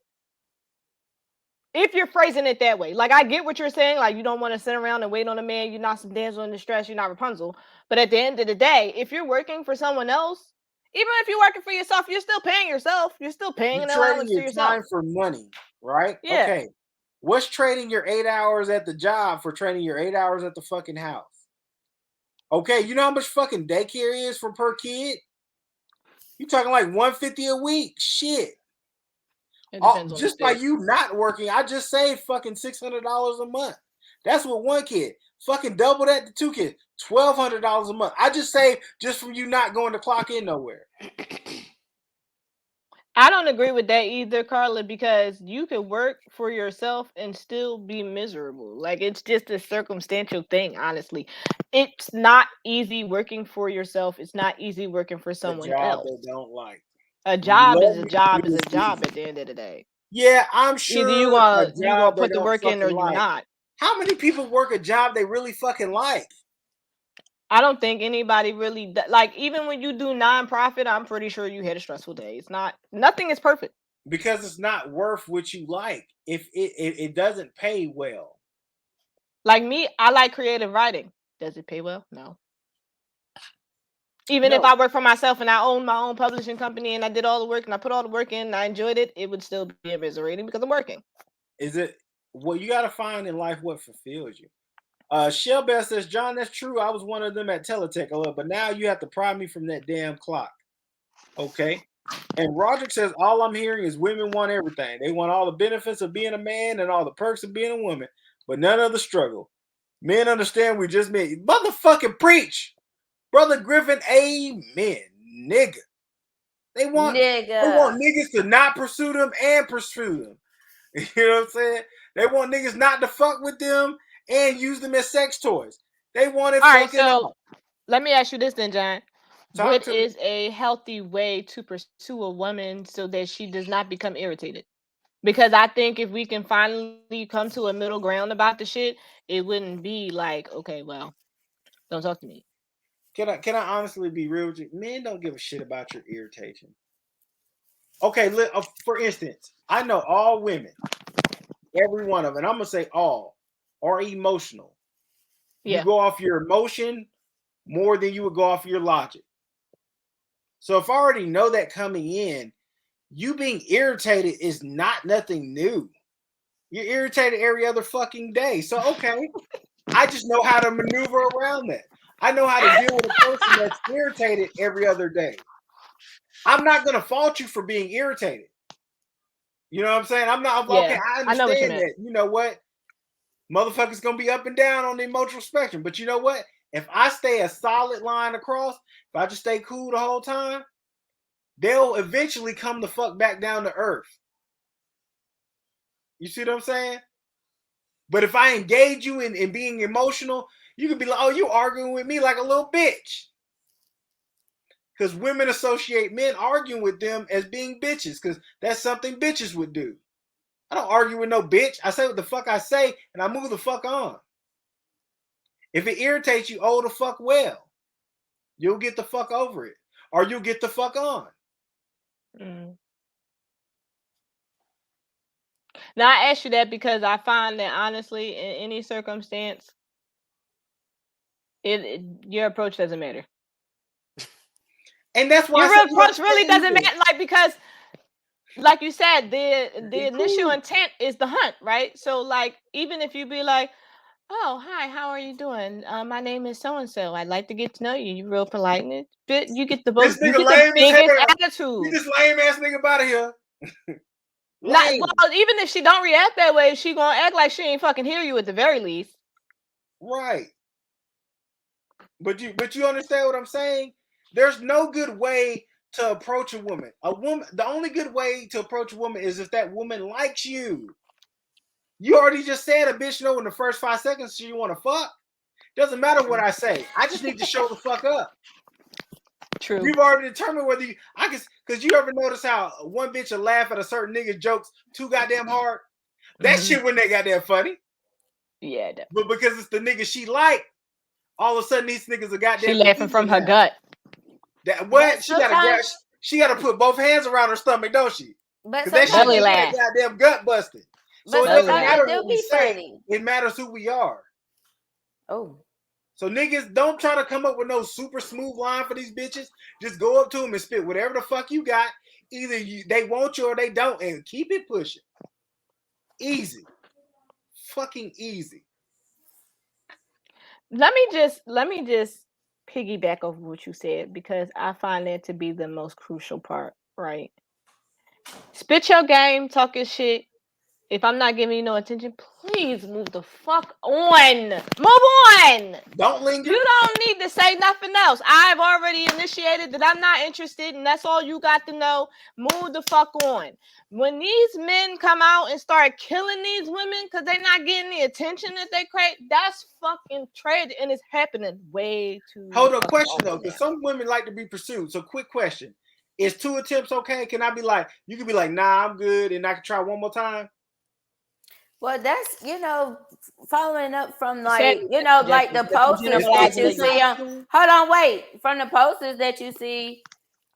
If you're phrasing it that way. Like, I get what you're saying. Like, you don't want to sit around and wait on a man. You're not some damsel in distress. You're not Rapunzel. But at the end of the day, if you're working for someone else, even if you're working for yourself, you're still paying yourself. You're still paying You're an trading allowance to your yourself. time for money, right? Yeah. Okay. What's trading your 8 hours at the job for trading your 8 hours at the fucking house? Okay, you know how much fucking daycare is for per kid? You talking like $150 a week? Shit. It depends on the Just by state. you not working, I just saved fucking $600 a month. That's with one kid. Fucking double that to two kids, $1,200 a month. I just saved just from you not going to clock in nowhere. I don't agree with that either, Carla, because you can work for yourself and still be miserable. Like, it's just a circumstantial thing, honestly. It's not easy working for yourself. It's not easy working for A someone job else. they don't like. A job is a Love job is me a job easy. at the end of the day. Yeah, I'm Either you sure a gonna job they put the don't work in or fucking you like. not. How many people work a job they really fucking like? I don't think anybody really like, even when you do nonprofit, I'm pretty sure you had a stressful day. It's not, nothing is perfect. Because it's not worth what you like if it doesn't pay well. Like me, I like creative writing. Does it pay well? No. Even if No. I work for myself and I own my own publishing company and I did all the work and I put all the work in and I enjoyed it, it would still be immiserating because I'm working. Is it well, you gotta find in life what fulfills you. Shell Bell says, John, that's true. I was one of them at Teletech, but now you have to pry me from that damn clock. Okay. And Roderick says, all I'm hearing is women want everything. They want all the benefits of being a man and all the perks of being a woman, but none of the struggle. Men understand we just made motherfucking preach. Brother Griffin, amen. Nigga. They want niggas to not pursue them and pursue them. You know what I'm saying? They want niggas not to fuck with them and use them as sex toys. They want it All right, fucking so up. let me ask you this then, John. Talk What to me. is a healthy way to pursue a woman so that she does not become irritated? Because I think if we can finally come to a middle ground about the shit, it wouldn't be like, okay, well, don't talk to me. Can I honestly be real with you? Men don't give a shit about your irritation. Okay, for instance, I know all women, every one of them, and I'm gonna say all, are emotional. You Yeah. go off your emotion more than you would go off your logic. So if I already know that coming in, you being irritated is not nothing new. You're irritated every other fucking day. So okay, I just know how to maneuver around that. I know how to deal with a person that's irritated every other day. I'm not gonna fault you for being irritated. You know what I'm saying? I'm not okay. Yeah. I I know what you understand meant. that. You know what? Motherfuckers gonna be up and down on the emotional spectrum. But you know what? If I stay a solid line across, if I just stay cool the whole time, they'll eventually come the fuck back down to earth. You see what I'm saying? But if I engage you in being emotional, you could be like, oh, you arguing with me like a little bitch. Because women associate men arguing with them as being bitches, because that's something bitches would do. I don't argue with no bitch. I say what the fuck I say, and I move the fuck on. If it irritates you, oh the fuck well. You'll get the fuck over it. Or you'll get the fuck on. Mm. Now, I ask you that because I find that honestly, in any circumstance, your approach doesn't matter. And that's why Your I say real you gotta approach really stay doesn't even. matter, like, because like you said, the initial Cool. intent is the hunt, right? So like, even if you be like, oh, hi, how are you doing? My name is so and so. I'd like to get to know you. You're real politeness, but you get the This you nigga get the lame as biggest hell. You attitude. this lame ass nigga out of here. Not Lame. well, even if she don't react that way, she gonna act like she ain't fucking hear you at the very least. Right. But you understand what I'm saying? There's no good way to approach a woman. The only good way to approach a woman is if that woman likes you. You already just said a bitch know in the first 5 seconds she want to fuck. Doesn't matter what I say. I just need to show the fuck up. True. We've already determined whether because you ever notice how one bitch will laugh at a certain nigga's jokes too goddamn hard? That shit when they goddamn funny. Yeah, but because it's the nigga she like, all of a sudden these niggas are goddamn. She laughing from her gut. That what she got to put both hands around her stomach, don't she? But that shit belly laugh. that goddamn gut busted. So but it doesn't sometimes matter it do what we be say. funny. It matters who we are. Oh. So niggas, don't try to come up with no super smooth line for these bitches. Just go up to them and spit whatever the fuck you got. Either they want you or they don't, and keep it pushing. Easy, fucking easy. Let me just piggyback off what you said, because I find that to be the most crucial part. Right? Spit your game, talk your shit. If I'm not giving you no attention, please move the fuck on. Move on. Don't linger. You don't need to say nothing else. I've already initiated that I'm not interested, and that's all you got to know. Move the fuck on. When these men come out and start killing these women because they're not getting the attention that they crave, that's fucking tragic, and it's happening way too. Hold on, question though, because some women like to be pursued. So, quick question: is 2 attempts okay? Can I be like, you can be like, nah, I'm good, and I can try one more time? Well, that's, following up from like, like the posters that you see on, hold on, wait, from the posters that you see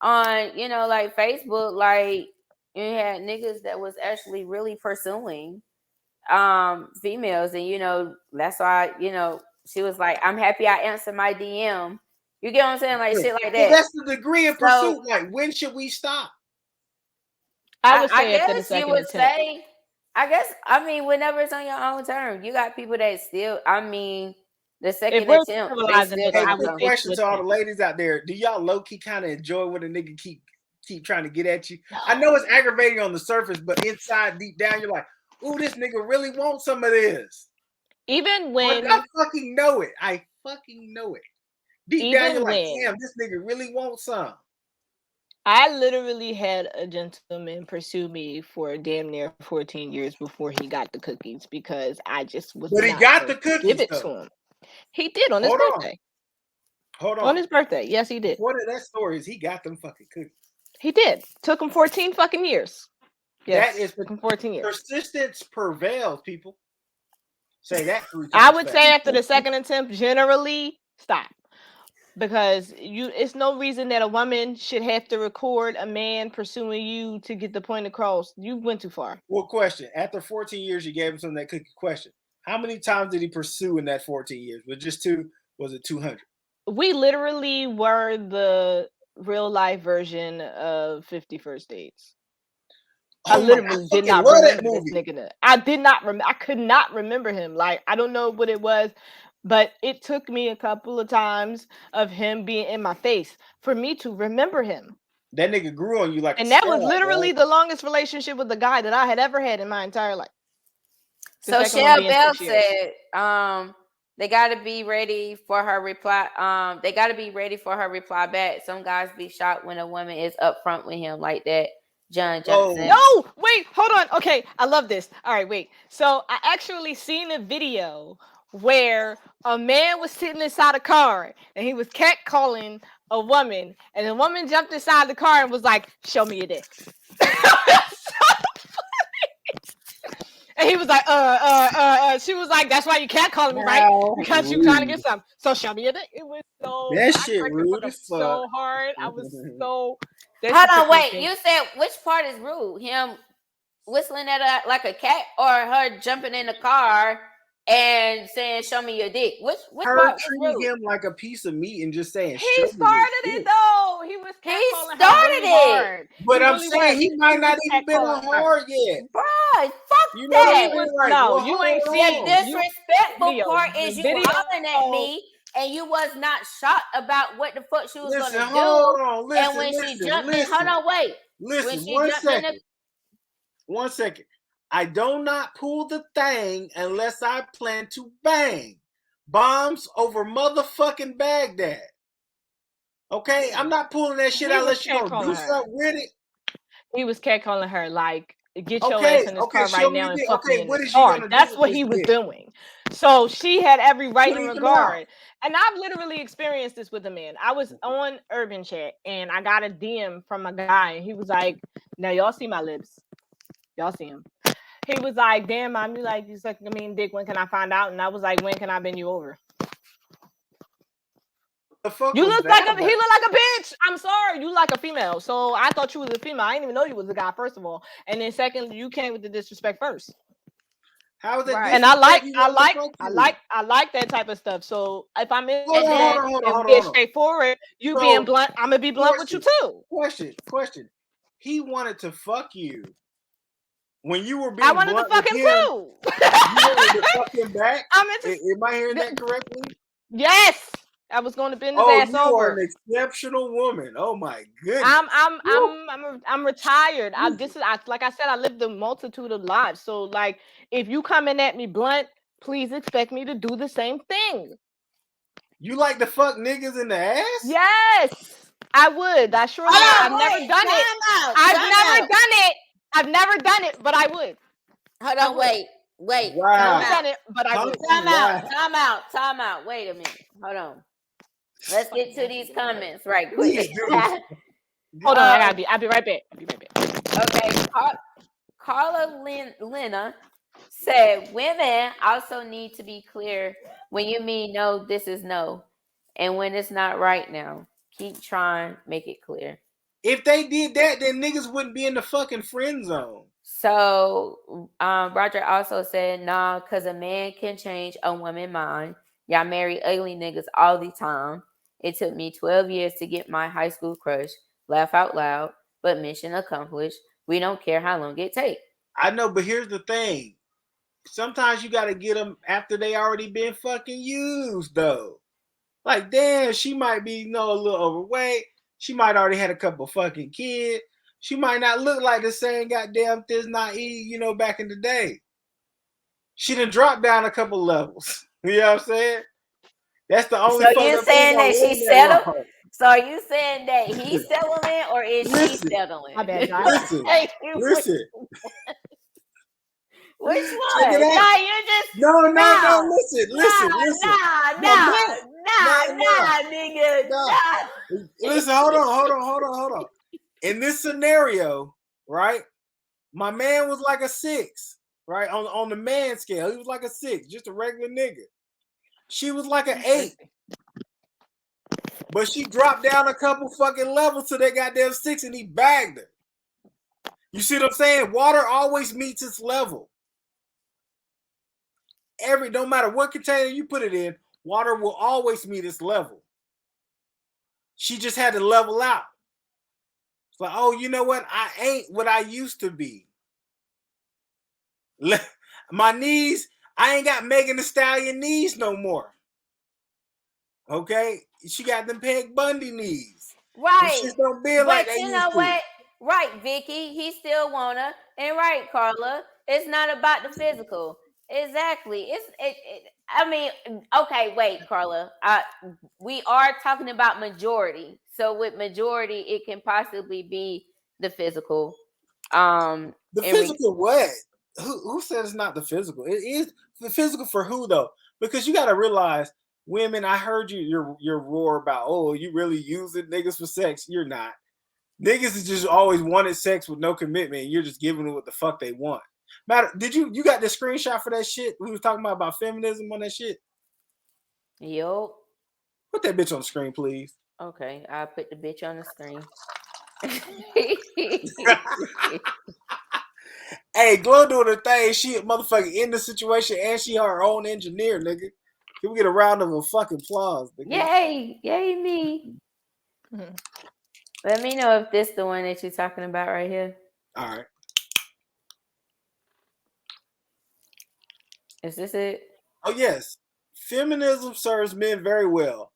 on, like Facebook, like you had niggas that was actually really pursuing females, and that's why, she was like, I'm happy I answered my DM. You get what I'm saying? Like shit like that. Well, that's the degree of pursuit. Like, when should we stop? I would say I after the guess second you would attempt. say, whenever it's on your own terms, you got people that still, the second attempt. Hey, quick question to all the ladies out there: do y'all low key kind of enjoy when a nigga keep trying to get at you? I know it's aggravating on the surface, but inside, deep down, you're like, "Ooh, this nigga really wants some of this." Even when I fucking know it, Deep down, you're like, "Damn, this nigga really wants some." I literally had a gentleman pursue me for damn near 14 years before he got the cookies, because I just was. But he got the cookies. Give it to him. He did on his birthday. Hold on. On his birthday, yes, he did. What of that story is he got them fucking cookies. He did. Took him 14 fucking years. Yes, that is took him 14 years. Persistence prevails, people. Say that 3 times. I would say after the second attempt, generally stop. Because it's no reason that a woman should have to record a man pursuing you to get the point across. You went too far. Well, question: after 14 years, you gave him some of that cookie. Question: how many times did he pursue in that 14 years? Was it just 2? Was it 200? We literally were the real life version of 50 First Dates. I literally did not remember this nigga. I did not remember. I could not remember him. Like, I don't know what it was. But it took me a couple of times of him being in my face for me to remember him. That nigga grew on you like and that was literally the longest relationship with a guy that I had ever had in my entire life. So Shell Bell said, they gotta be ready for her reply. They gotta be ready for her reply back. Some guys be shocked when a woman is upfront with him like that. John Johnson. No, wait, hold on. Okay, I love this. All right, wait. So I actually seen a video where a man was sitting inside a car and he was catcalling a woman, and the woman jumped inside the car and was like, "Show me your dick." And he was like, she was like, "That's why you catcalling me, right? Because you trying to get something. So show me your dick." It was so that shit rude as fuck. So hard. I was so. Hold on, wait. You said which part is rude? Him whistling at her like a cat, or her jumping in the car and saying, "Show me your dick"? Which part treating him like a piece of meat and just saying, he started it though. He was started it. But I'm saying he might not even been on hard yet. Bro, fuck that. No, you ain't seen the disrespectful part is you hollering at me. And you was not shocked about what the fuck she was gonna do. And when she jumped in, hold on, wait. Listen, 1 second. I do not pull the thing unless I plan to bang. Bombs over motherfucking Baghdad. Okay? I'm not pulling that shit out unless you're gonna do something with it. He was catcalling her like, "Get your ass in this car right now and fuck me in this car." That's what he was doing. So she had every right in regard. And I've literally experienced this with a man. I was on Urban Chat and I got a DM from a guy and he was like, now y'all see my lips. Y'all see him. He was like, damn, mom, you like, you sucking me dick. When can I find out? And I was like, when can I bend you over? The fuck You was look that like he about? look like a bitch. I'm sorry, you like a female. So I thought you was a female. I didn't even know you was a guy, first of all. And then second, you came with the disrespect first. How is that Right. And disrespect? He wanted to fuck you. I like that type of stuff. So if I'm Hold on, hold interested on, hold on, in hold on, being hold on. straightforward, you being So, blunt, I'm gonna be blunt with you too. question. He wanted to fuck you. When you were I being wanted to blunt fuck with him him, too. you wanted to fuck him back? I'm interested. Am I hearing that correctly? Yes, I was going to bend his Oh, ass you are over. an exceptional woman. Oh my goodness. I'm retired. Like I said, I lived a multitude of lives. So like, if you coming at me blunt, please expect me to do the same thing. You like to fuck niggas in the ass? Yes, I would. I surely would. I've never done it. I've never done it, but I would. Hold I on, would. wait. Wow. Never done it, but I would. Time out. Wait a minute. Hold on. Let's get to these comments right quick. Please do. Hold on, I'll be right back. Okay, Carla Lena said women also need to be clear when you mean no, this is no, and when it's not right now. Keep trying, make it clear. If they did that, then niggas wouldn't be in the fucking friend zone. So Roger also said, nah, because a man can change a woman's mind. Y'all marry ugly niggas all the time. It took me 12 years to get my high school crush. Laugh out loud, but mission accomplished. We don't care how long it takes. I know, but here's the thing. Sometimes you got to get them after they already been fucking used, though. Like, damn, she might be, a little overweight. She might already had a couple fucking kids. She might not look like the same goddamn Thiz Naive, back in the day. She done dropped down a couple levels. You know what I'm saying? That's the only. So you saying that she settled? So are you saying that he's settling or is she settling? My bad, guys. Listen. Which Check one? it out. Nah, you just No. Listen. Nah, nigga. Nah. Listen, hold on. In this scenario, right? My man was like a 6, right? On the man scale, he was like a 6, just a regular nigga. She was like an 8. But she dropped down a couple fucking levels to that goddamn 6 and he bagged her. You see what I'm saying? Water always meets its level. No matter what container you put it in, water will always meet its level. She just had to level out. It's like, oh, you know what? I ain't what I used to be. My knees, I ain't got Megan Thee Stallion knees no more. Okay? She got them Peg Bundy knees. Right. She don't be like that. You know what? Right, Vicky. He still wanna. And right, Carla. It's not about the physical. Exactly. I mean, okay, wait, Carla. We are talking about majority. So with majority, it can possibly be the physical. The physical what? Who said it's not the physical? It is the physical for who though? Because you got to realize, women. I heard your roar about, oh, you really using niggas for sex. You're not. Niggas is just always wanted sex with no commitment. You're just giving them what the fuck they want. Matter? Did you got the screenshot for that shit? We was talking about feminism on that shit. Yo. Put that bitch on the screen, please. Okay, I'll put the bitch on the screen. Hey, Glow doing her thing. She a motherfucker in the situation and she her own engineer, nigga. Can we get a round of a fucking applause? Nigga? Yay me. Mm-hmm. Let me know if this the one that you're talking about right here. All right. Is this it? Oh, yes. Feminism serves men very well.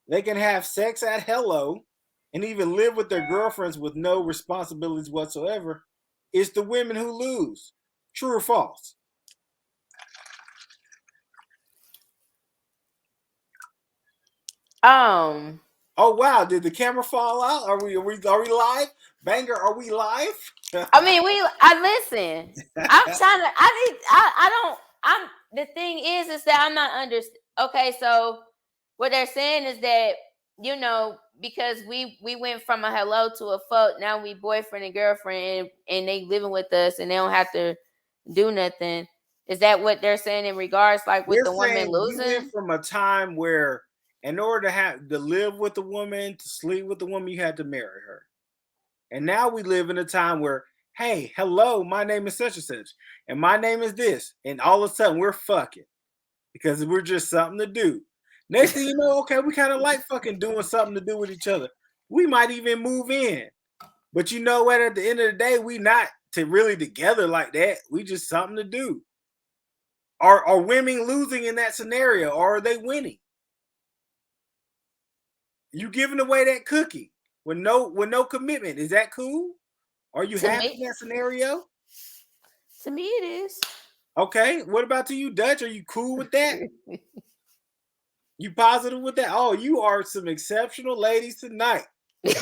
They can have sex at hello and even live with their girlfriends with no responsibilities whatsoever. It's the women who lose. True or false? Oh wow! Did the camera fall out? Are we live? Banger, are we live? I mean, I listen. I'm trying to. The thing is that I'm not Okay, so what they're saying is that, because we went from a hello to a fuck, now we boyfriend and girlfriend, and they living with us and they don't have to do nothing. Is that what they're saying in regards, like, with They're the woman saying we went losing? from a time where in order to live with a woman, to sleep with a woman, you had to marry her. And now we live in a time where, hey, hello, my name is such and such, and my name is this, and all of a sudden we're fucking because we're just something to do. Next thing you know, okay, we kind of like fucking doing something to do with each other. We might even move in. But you know what? At the end of the day, we not really together like that. We just something to do. Are women losing in that scenario, or are they winning? You giving away that cookie with no commitment. Is that cool? Are you To happy in me, that scenario? to me, it is. Okay. What about to you, Dutch? Are you cool with that? You positive with that? Oh, you are some exceptional ladies tonight. Can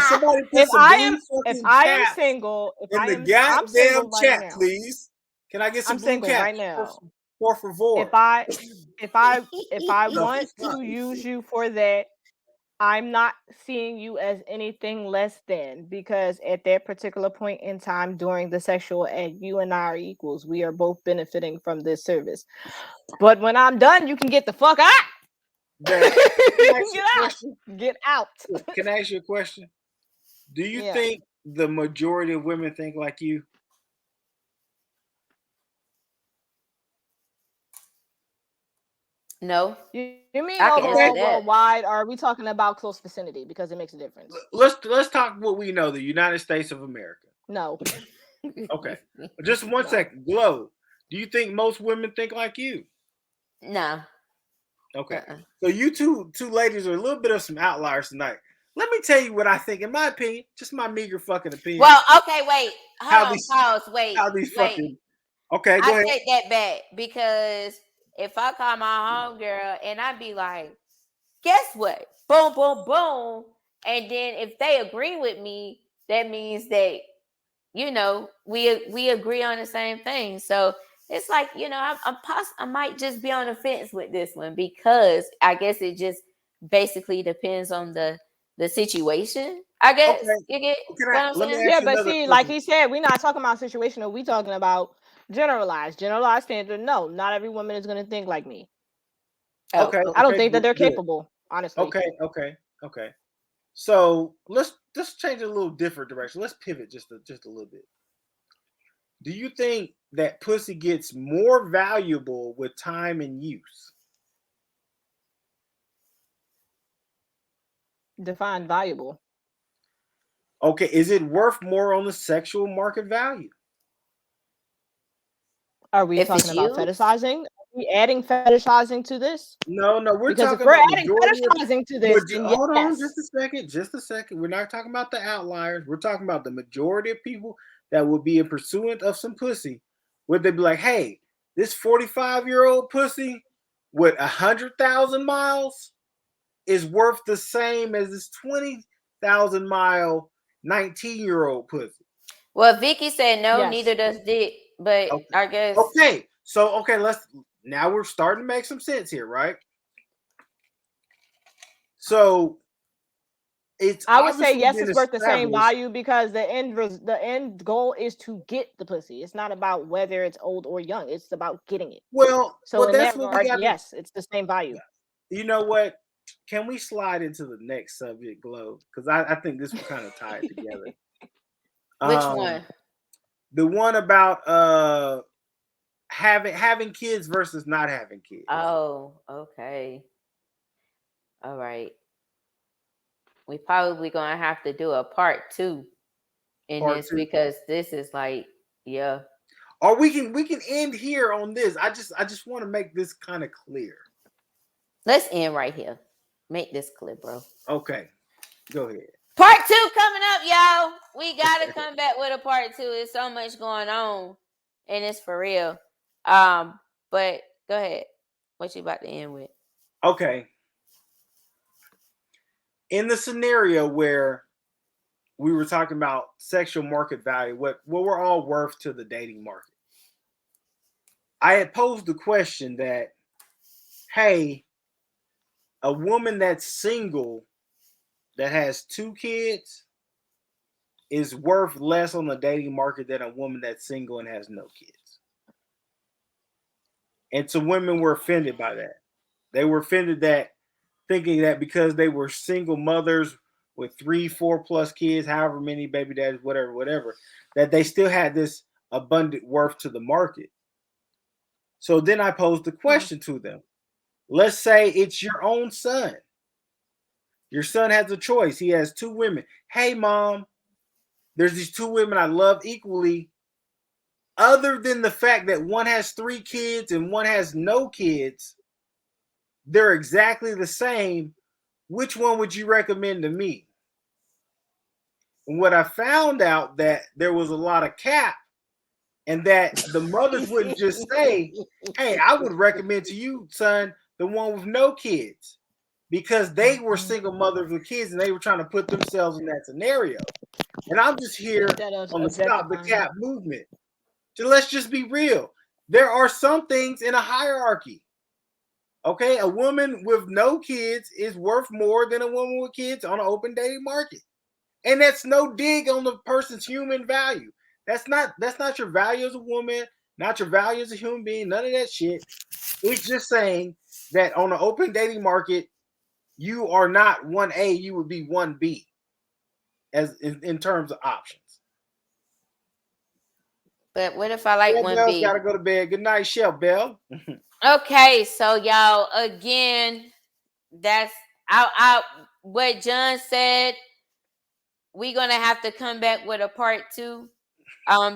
somebody put some blue If fucking I am caps single, in the I'm goddamn single right chat, now. please? Can I get some I'm blue single right caps? now. Por favor. If I if I The want fuck? to use you for that, I'm not seeing you as anything less than, because at that particular point in time during the sexual act, you and I are equals. We are both benefiting from this service. But when I'm done, you can get the fuck out. That, can I ask you Get a out. question? Get out. Can I ask you a question? Do you Yeah. think the majority of women think like you? No, You mean I can answer overall Okay. that. worldwide, or are we talking about close vicinity? Because it makes a difference. Let's talk what we know, the United States of America. No. Okay. Just one No. second. Glow. Do you think most women think like you? No. Okay. Uh-uh. So you two ladies are a little bit of some outliers tonight. Let me tell you what I think, in my opinion, just my meager fucking opinion. Well, okay, wait. How Hold on, these pause. Wait, how these wait. fucking okay, go I ahead. take that back, because if I call my homegirl and I be like, guess what? Boom, boom, boom. And then if they agree with me, that means that, we agree on the same thing. So it's like, I might just be on the fence with this one, because I guess it just basically depends on the situation. I guess Okay. you get Can what I I'm let me saying. ask Yeah, you but another see, like question? he said, we're not talking about situational. We talking about generalized standard. No, not every woman is going to think like me. Oh, Okay, I don't okay, think that they're good. capable, honestly. Okay. So let's change it a little different direction. Let's pivot just a little bit. Do you think that pussy gets more valuable with time and use? Define valuable. Okay, is it worth more on the sexual market value? Are we if talking it's about used. fetishizing? Are we adding fetishizing to this? No, we're Because if talking we're about adding majority of fetishizing to this, then hold on yes. just a second. We're not talking about the outliers. We're talking about the majority of people that will be in pursuit of some pussy. Would they be like, hey, this 45-year-old pussy with 100,000 miles is worth the same as this 20,000-mile 19-year-old pussy? Well, Vicky said no, Yes. neither does Dick. But Okay. I guess. Okay. So let's now we're starting to make some sense here, right? So it's I would say obviously yes, been it's worth the same established. value, because the end goal is to get the pussy. It's not about whether it's old or young. It's about getting it. So Well, in that's that what we regard, got to. yes, it's the same value. You know what? Can we slide into the next subject, Glow? Because I think this will kind of tie it together. Which Um, one? the one about having kids versus not having kids. Oh, okay. All right. We probably gonna have to do a part 2 in Part this, two. because this is like, yeah. Or we can end here on this. I just want to make this kind of clear. Let's end right here. Make this clear, bro. Okay, go ahead. Part 2 coming up, y'all. We gotta come back with a part 2. There's so much going on, and it's for real. But go ahead. What you about to end with? Okay. In the scenario where we were talking about sexual market value, what we're all worth to the dating market, I had posed the question that hey, a woman that's single that has 2 kids is worth less on the dating market than a woman that's single and has no kids. And some women were offended by that. They were offended that thinking that because they were single mothers with 3, 4+ kids, however many baby daddies, whatever, that they still had this abundant worth to the market. So then I posed the question to them. Let's say it's your own son. Your son has a choice. He has 2 women. Hey, mom, there's these 2 women I love equally. Other than the fact that one has 3 kids and one has no kids, they're exactly the same. Which one would you recommend to me? And what I found out that there was a lot of cap, and that the mothers wouldn't just say, hey, I would recommend to you, son, the one with no kids. Because they were single mothers with kids and they were trying to put themselves in that scenario. And I'm just here on the Stop the Cap movement. So let's just be real. There are some things in a hierarchy. Okay, a woman with no kids is worth more than a woman with kids on an open dating market. And that's no dig on the person's human value. That's not your value as a woman, not your value as a human being, none of that shit. It's just saying that on an open dating market, you are not 1A, you would be 1B as in terms of options. But what if I like Yeah, Bell's 1B? gotta go to bed. Good night, Shell Bell. Okay, so y'all, again, that's I what John said. We're gonna have to come back with a part 2,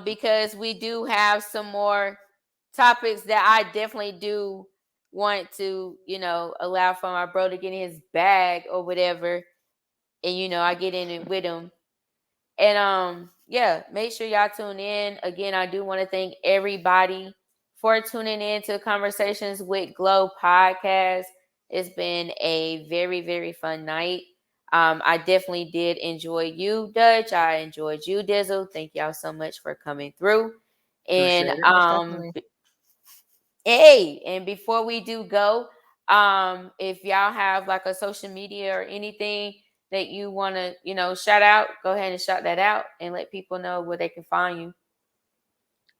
because we do have some more topics that I definitely do want to, allow for my bro to get in his bag or whatever, and I get in it with him. And yeah, make sure y'all tune in. Again, I do want to thank everybody for tuning in to Conversations with Glow podcast. It's been a very, very fun night. I definitely did enjoy you, Dutch. I enjoyed you, Dizzle. Thank y'all so much for coming through. And hey, and before we do go, if y'all have like a social media or anything that you want to, shout out, go ahead and shout that out and let people know where they can find you.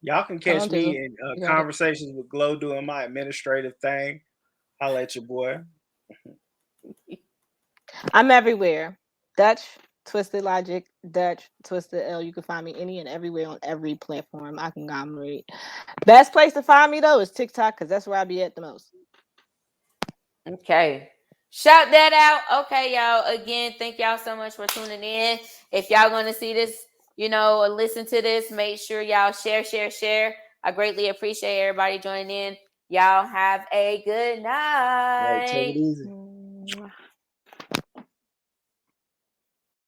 Y'all can catch me in Conversations with Glow doing my administrative thing. I'll let your boy. I'm everywhere. Dutch, Twisted Logic, Dutch, Twisted L. You can find me any and everywhere on every platform I can conglomerate. Best place to find me though is TikTok, because that's where I be at the most. Okay. Shout that out. Okay, y'all. Again, thank y'all so much for tuning in. If y'all going to see this, or listen to this, make sure y'all share. I greatly appreciate everybody joining in. Y'all have a good night. Right, take it easy.